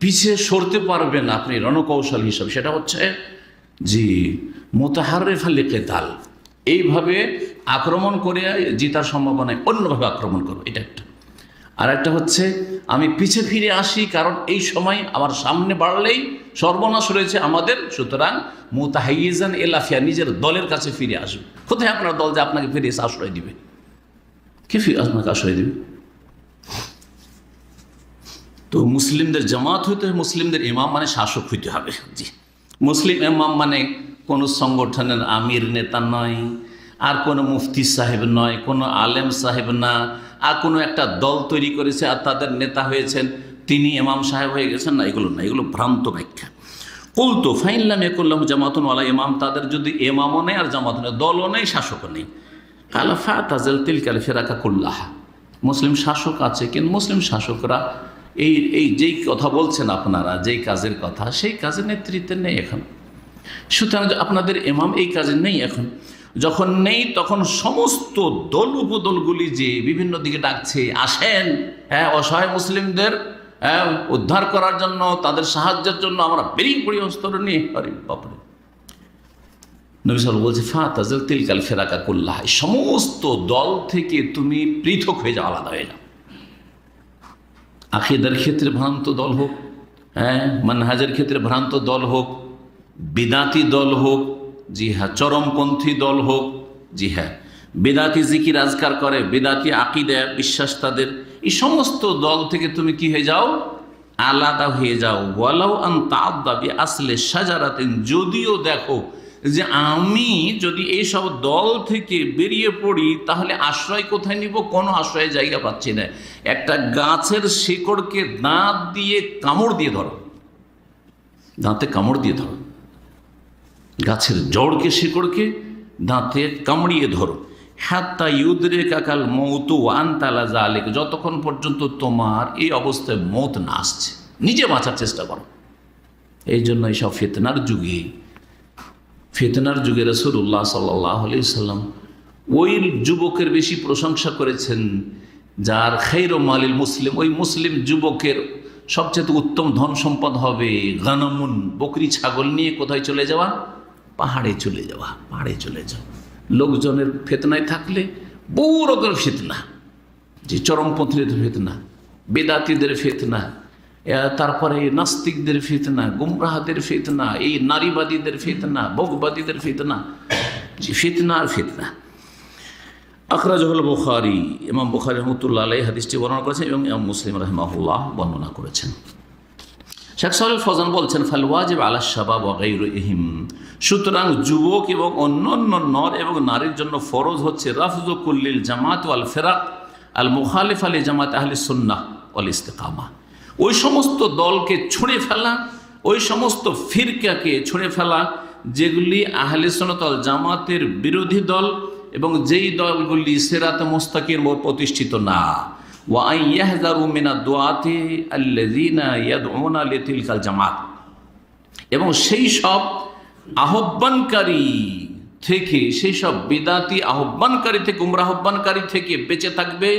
পিছিয়ে সরতে পারবেন আপনি রণকৌশল হিসাবে। সেটা হচ্ছে জি মুতাহাররিফান লিকিতাল, এইভাবে আক্রমণ করে জিতার সম্ভাবনায় অন্যভাবে আক্রমণ করো, এটা একটা। আর একটা হচ্ছে আমি পিছে ফিরে আসি, কারণ এই সময় আমার সামনে বাড়লেই সর্বনাশ রয়েছে আমাদের। সুতরাং মুতাহাইয়িজান ইলা ফিয়া, নিজের দলের কাছে ফিরে আসবে। কোথায় আপনার দল যে আপনাকে ফিরে এসে আশ্রয় দিবে? কে আপনাকে আশ্রয় দিবে? তো মুসলিমদের জামাত হইতে হবে, মুসলিমদের ইমাম মানে শাসক হইতে হবে। জি, মুসলিম ইমাম মানে কোনো সংগঠনের আমির নেতা নয়, আর কোনো মুফতি সাহেব নয়, কোনো আলেম সাহেব না, আর কোনো একটা দল তৈরি করেছে আর তাদের নেতা হয়েছেন, তিনি ইমাম সাহেব হয়ে গেছেন, না, এগুলো না, এগুলো ভ্রান্ত ব্যাখ্যা। কুলতু ফাইল্লাম ইয়াকুল্লাহু জামাতুন ওয়ালা ইমাম, তাদের যদি ইমামও নেই আর জামাতও নেই, দলও নেই, শাসকও নেই, কালা ফাতাজিল তিলকাল ফিরাকা কুল্লাহা। মুসলিম শাসক আছে, কিন্তু মুসলিম শাসকরা এই যেই কথা বলছেন আপনারা, যেই কাজের কথা, সেই কাজের নেতৃত্বে নেই এখন। সুতরাং আপনাদের ইমাম এই কাজে নেই এখন। যখন নেই তখন সমস্ত দল উপদলগুলি যে বিভিন্ন দিকে ডাকছে, আসেন হ্যাঁ অসহায় মুসলিমদের উদ্ধার করার জন্য, তাদের সাহায্যের জন্য আমরা বেরিয়ে পড়ি অস্ত্র নিয়ে। আরে বাপরে, নবী সাল্লাল্লাহু আলাইহি ওয়াসাল্লাম বলছে ফাতাজিল তিলকাল ফিরাকা কুল্লাহা, সমস্ত দল থেকে তুমি পৃথক হয়ে যাও, আলাদা হয়ে যাও। আকিদার ক্ষেত্রে ভ্রান্ত দল হোক, হ্যাঁ, মানহাজের ক্ষেত্রে ভ্রান্ত দল হোক, বিদাতি দল হোক, জি হ্যাঁ, চরমপন্থী দল হোক, জি হ্যাঁ, বেদাতি জিকির আজকার করে, বেদাতি আকিদা বিশ্বাস তাদের, এই সমস্ত দল থেকে তুমি কি হয়ে যাও, আলাদা হয়ে যাও। ওয়ালাউ আন তাআদ্দাবি আসলে শাজারাতিন, যদিও দেখো যে আমি যদি এইসব দল থেকে বেরিয়ে পড়ি তাহলে আশ্রয় কোথায় নিব, কোনো আশ্রয়ের জায়গা পাচ্ছি না। একটা গাছের শিকড়কে দাঁত দিয়ে কামড় দিয়ে ধরো, দাঁতে কামড় দিয়ে ধরো, গাছের জড়কে শিকড়কে দাঁতে কামড়িয়ে ধরো, হাত্তা ইউদরে কাকাল মৌতু আনতালা জালেক, যতক্ষণ পর্যন্ত তোমার এই অবস্থায় মৌত না আসছে, নিজে বাঁচার চেষ্টা করো। এই জন্য এইসব ফিতনার যুগে রাসূলুল্লাহ সাল্লাল্লাহু আলাইহি সাল্লাম ওই যুবকের বেশি প্রশংসা করেছেন যার খায়রু মালিল মুসলিম, ওই মুসলিম যুবকের সবচেয়ে উত্তম ধন সম্পদ হবে গানামুন, বকরি ছাগল নিয়ে কোথায় চলে যাওয়া, পাহাড়ে চলে যাওয়া, পাহাড়ে চলে যাওয়া। লোকজনের ফিতনায় থাকলে বহু রকমের ফিতনা, যে চরমপন্থীদের ফিতনা, বেদাতীদের ফিতনা, তারপরে নাস্তিকদের ফিতনা, গুমরাহদের ফিতনা, এই নারীবাদীদের ফিতনা, ভোগবাদীদের ফিতনা, ফিতনা আর ফিতনা। আখরাজাহুল বুখারী, ইমাম বুখারী রাহমাতুল্লাহ আলাইহি হাদিসটি বর্ণনা করেছেন এবং ইমাম মুসলিম রাহিমাহুল্লাহ বর্ণনা করেছেন। শেখ সালেহ ফৌজান বলছেন, ফাল ওয়াজিব আলা শাবাব ওয়া গায়রিহিম, সুতরাং যুবক এবং অন্যান্য নর এবং নারীর জন্য ফরজ হচ্ছে রাফযু কুল্লিল জামাত ওয়াল ফিরাক আল মুখালিফা লি জামাত আহলি সুন্নাহ ওয়াল ইস্তিকামা, ওই সমস্ত দলকে ছুঁড়ে ফেলা, ওই সমস্ত ফিরকাকে ছুঁড়ে ফেলা যেগুলি আহলে সুন্নাত ওয়াল জামাতের বিরোধী দল এবং যেই দলগুলি সিরাতে মুস্তাকিম প্রতিষ্ঠিত না। ওয়া আন ইয়াহযারু মিনাদ দুআতি আল্লাযীনা ইয়াদউনা লিতিলকাল জামাত, এবং সেই সব আহ্বানকারী থেকে, সেই সব বিদাতি আহ্বানকারী থেকে, গুমরাহ আহ্বানকারী থেকে বেঁচে থাকবে,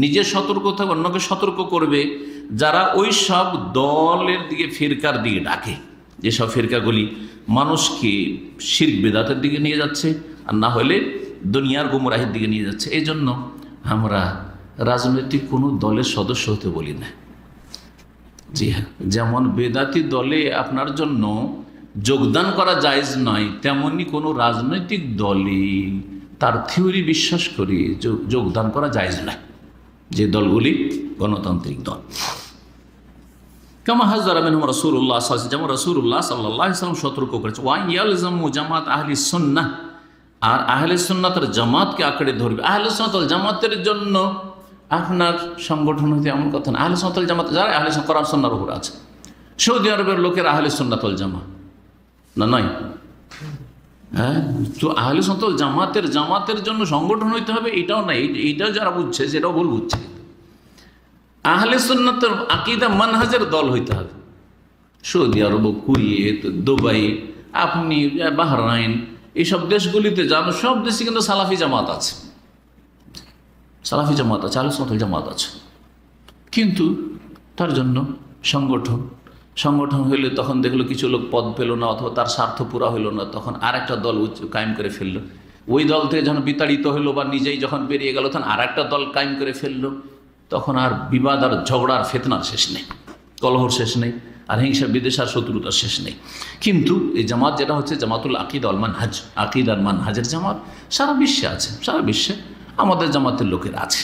নিজে সতর্ক থাকবে, অন্যকে সতর্ক করবে, যারা ওই সব দলের দিকে, ফিরকার দিকে ডাকে, যেসব ফিরকাগুলি মানুষকে শিরক বিদাতের দিকে নিয়ে যাচ্ছে আর না হলে দুনিয়ার গুমরাহের দিকে নিয়ে যাচ্ছে। এই জন্য আমরা রাজনৈতিক কোনো দলের সদস্য হতে বলি না। জি হ্যাঁ, যেমন বেদাতি দলে আপনার জন্য যোগদান করা জায়েজ নয়, তেমনি কোনো রাজনৈতিক দলে তার থিওরি বিশ্বাস করে যোগদান করা জায়েজ নয়, যে দলগুলি গণতান্ত্রিক দল। কামা হাযযারা মিনহুম রাসূলুল্লাহ সাল্লাল্লাহু আলাইহি ওয়াসাল্লাম, যেমন রাসূলুল্লাহ সাল্লাল্লাহু আলাইহি ওয়াসাল্লাম সতর্ক করেছে। ওয়া ইয়ালজামু জামাত আহলি সুন্নাহ, আর আহলে সুন্নাতের জামাতকে আঁকড়ে ধরবে। আহলে সুন্নাত ওয়াল জামাতের জন্য আপনার সংগঠন হতে এমন কথা না। আহলে সুন্নাত ওয়াল জামাত যারা আহলে কোরআন সুন্নাহর উপর আছে, সৌদি আরবের লোকের আহলে সুন্নাত ওয়াল জামাত না, নয়। হ্যাঁ, তো আহলে সুন্নাত ওয়াল জামাতের জন্য সংগঠন হইতে হবে, এটাও নাই। এইটাও যারা বুঝছে সেটাও ভুল বুঝছে। আহলে সুন্নাতের আকীদা মানহাজের দল হইতে হবে। সৌদি আরব, কুয়েত, দুবাই, আপনি বাহরাইন, এইসব দেশগুলিতে যান, সব দেশে কিন্তু সালাফি জামাত আছে, সালাফি জামাত আছে, আহলে সুন্নাত ওয়াল জামাত আছে। কিন্তু তার জন্য সংগঠন হইলে তখন দেখলো কিছু লোক পদ পেল না, অথবা তার স্বার্থ পুরা হইল না, তখন আর একটা দল কায়েম করে ফেললো। ওই দল থেকে যখন বিতাড়িত হইলো বা নিজেই যখন বেরিয়ে গেল, তখন আর একটা দল কায়েম করে ফেললো। তখন আর বিবাদ আর ঝগড়ার ফিতনার শেষ নেই, কলহর শেষ নেই, আর হিংসা বিদ্বেষ আর শত্রুতার শেষ নেই। কিন্তু এই জামাত যেটা হচ্ছে জামাতুল আকিদা ওয়াল মানহাজ, আকিদার মানহাজের জামাত সারা বিশ্বে আছে, সারা বিশ্বে আমাদের জামাতের লোকের আছে।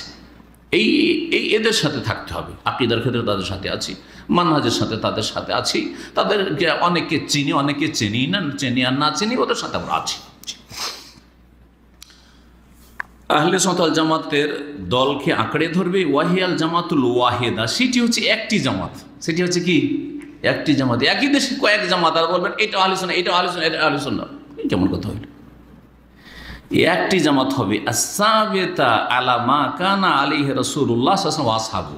এদের সাথে থাকতে হবে। আকিদার ক্ষেত্রে তাদের সাথে আছি, মানহাজের সাথে তাদের সাথে আছি, তাদেরকে অনেকে চিনি, অনেকে চিনি না, চিনি আর না চিনি, ওদের সাথে আমরা আছি। আহলে সুন্নাত ওয়াল জামাতের দলকে আঁকড়ে ধরবে। ওয়াহিয়াল জামাতুল ওয়াহিদা, সেটি হচ্ছে একটি জামাত। সেটি হচ্ছে কি? একটি জামাত। একই দেশে কয়েক জামাত, আর বলবেন এটা আহলে সুন্নাহ, এটা আহলে সুন্নাহ, এটা আহলে সুন্নাহ, কেমন কথা হইল? একটি জামাত হবে আস-সাবিতা আলা মা কানা আলাইহি রাসূলুল্লাহ সাল্লাল্লাহু আলাইহি ওয়া আসহাবু,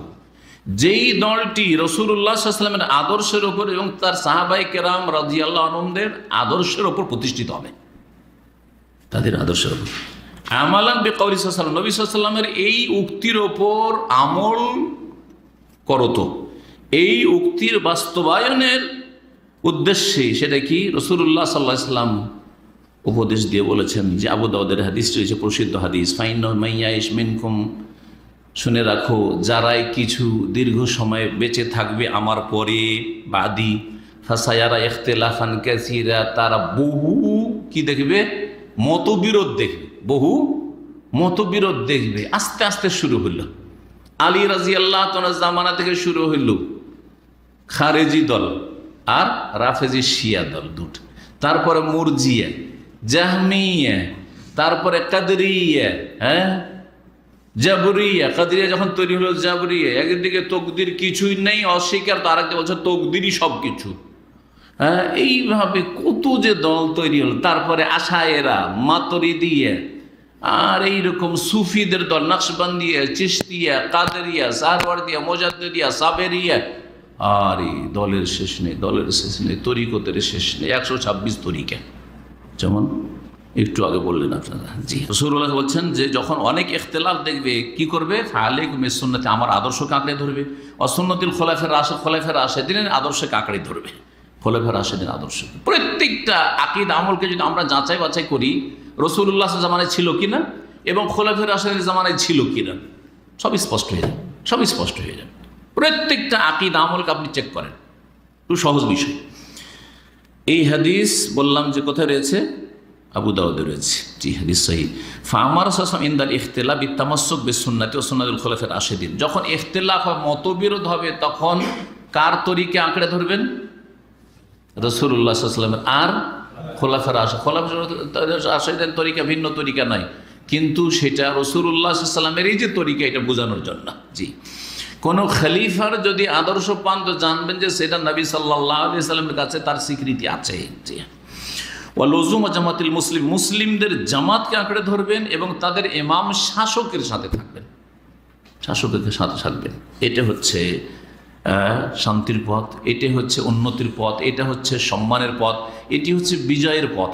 যেই দলটি রাসূলুল্লাহ সাল্লাল্লাহু আলাইহি ওয়াসাল্লামের আদর্শের উপর এবং তার সাহাবায়ে কেরাম রাদিয়াল্লাহু আনহুদের আদর্শের উপর প্রতিষ্ঠিত হবে, তাদের আদর্শের উপর। আমালান বিকাউলি সাল্লাল্লাহু আলাইহি ওয়াসাল্লাম, নবী সাল্লাল্লাহু আলাইহি ওয়াসাল্লামের এই উক্তির ওপর আমল করতো, এই উক্তির বাস্তবায়নের উদ্দেশ্যে। সেটা কি? রাসূলুল্লাহ সাল্লাল্লাহু আলাইহি ওয়াসাল্লাম উপদেশ দিয়ে বলেছেন, যে আবু দাউদের হাদিস রয়েছে, প্রসিদ্ধ হাদিস, ফাইন্নাহু মান ইয়াইশ মিনকুম শুনে রাখো, যারাই কিছু দীর্ঘ সময় বেঁচে থাকবে আমার পরে বাদি ফাসায়ারা ইখতিলাফান কাসীরা, তারা বহু কি দেখবে? মতবিরোধ দেখবে, বহু মতবিরোধ দেখবে। আস্তে আস্তে শুরু হইল। আলী রাদিয়াল্লাহু তাআলার জামানা থেকে শুরু হইল খারেজি দল আর রাফেজি শিয়া দল দুটো, তারপরে মুরজিয়া, জাহমিয়া, তারপরে কাদরিয়া, জাবরিয়া। কাদরিয়া যখন তৈরি হলো জাবরিয়া, একদিকে তকদির কিছুই নেই, অস্বীকার, তো আরেকদিকে বলছে তকদিরই সব কিছু। এইভাবে কত যে দল তৈরি হলো। তারপরে আশায়েরা, মাতুরিদিয়া, আর এইরকম সুফিদের দল, নকশবন্দিয়া, চিশতিয়া, কাদেরিয়া, সাহরওয়ার্দিয়া, মুজাদ্দিদিয়া, সাবেরিয়া। আর এই দলের শেষ নেই, দলের শেষ নেই, তরিকতের শেষ নেই। 126 তরিকা, যেমন একটু আগে বললেন আপনারা। জি, রাসূলুল্লাহ বলছেন যে যখন অনেক ইখতিলাফ দেখবে কি করবে? ফাআলাইকুম বিসুন্নতি, আমার আদর্শকে আঁকড়ে ধরবে। ওয়াসুন্নাতুল খোলাফায়ে রাশিদিনের আদর্শকে আঁকড়ে ধরবে। খোলাফায়ে রাশিদিনের আদর্শ, প্রত্যেকটা আকীদা আমলকে যদি আমরা যাচাই বাছাই করি, রাসূলুল্লাহ জামানায় ছিল কিনা এবং খোলাফায়ে রাশিদিনের জামানায় ছিল কিনা, সব স্পষ্ট হয়ে যাবে, সব স্পষ্ট হয়ে যাবে। প্রত্যেকটা আকীদা আমলকে আপনি চেক করেন, খুব সহজ বিষয়। এই হাদিস বললাম যে কোথায় রয়েছে? আবু দাউদে রয়েছে। জি, হাদিস সহিহ। ফাআমার সাল্লাল্লাহু ইনদাল ইখতিলাফ বিতামাসসুক বিসুন্নতি ওয়া সুন্নাতুল খুলাফায়ে রাশিদিন। যখন ইখতিলাফ হয়, মতবিরোধ হবে, তখন কার তরিকে আঁকড়ে ধরবেন? রাসূলুল্লাহ সাল্লাল্লাহু আলাইহি ওয়াসাল্লামের আর খোলাফায়ে রাশিদিন তরিকা, ভিন্ন তরিকা নয়, কিন্তু সেটা রাসূলুল্লাহ সাল্লাল্লাহু আলাইহি ওয়াসাল্লামের এই যে তরিকা, এটা বোঝানোর জন্য। জি, কোনো খলিফার যদি আদর্শ পান তো জানবেন যে সেটা নবী সাল্লাল্লাহু আলাইহি ওয়াসাল্লামের কাছে তার স্বীকৃতি আছে। জি, ওয়ালুজুম জামাতিল মুসলিম, মুসলিমদের জামাতকে আঁকড়ে ধরবেন এবং তাদের ইমাম শাসকের সাথে থাকবেন, শাসকের সাথে থাকবেন। এটা হচ্ছে শান্তির পথ, এটা হচ্ছে উন্নতির পথ, এটা হচ্ছে সম্মানের পথ, এটি হচ্ছে বিজয়ের পথ।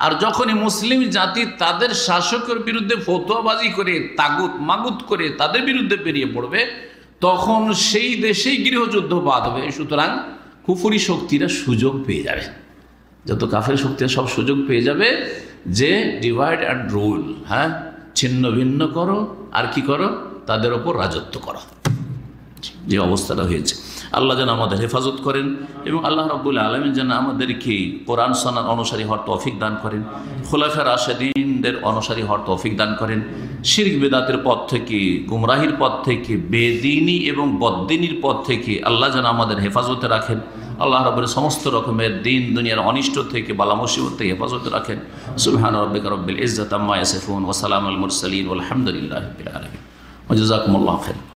আর যখনই মুসলিম জাতি তাদের শাসকের বিরুদ্ধে ফতোয়াবাজি করে, তাগুত মাগুত করে তাদের বিরুদ্ধে বেরিয়ে পড়বে, তখন সেই দেশেই গৃহযুদ্ধ বাঁধবে। সুতরাং কুফরি শক্তিরা সুযোগ পেয়ে যাবে, যত কাফের শক্তিরা সব সুযোগ পেয়ে যাবে যে ডিভাইড অ্যান্ড রুল, ছিন্ন ভিন্ন করো আর কি করো? তাদের ওপর রাজত্ব করো। যে অবস্থাটা হয়েছে, আল্লাহ যেন আমাদের হেফাজত করেন এবং আল্লাহ রাব্বুল আলামিন যেন আমাদেরকে কোরআন সুন্নাহর অনুসারী হওয়ার তৌফিক দান করেন, খোলাফায়ে রাশিদিনদের অনুসারী হওয়ার তৌফিক দান করেন, শিরক বিদআতের পথ থেকে, গুমরাহির পথ থেকে, বেদিনী এবং বদ্দিনীর পথ থেকে আল্লাহ যেন আমাদের হেফাজতে রাখেন। আল্লাহ রাব্বুল সমস্ত রকমের দিন দুনিয়ার অনিষ্ট থেকে, বালা মুসিবত থেকে হেফাজতে রাখেন। সুবহানা রাব্বিকা রাব্বিল ইজ্জাতি আম্মা ইয়াসিফুন ওয়া সালামুল মুরসালিন ওয়াল হামদুলিল্লাহি রাব্বিল আলামিন ওয়া জাযাকুমুল্লাহু খাইরান।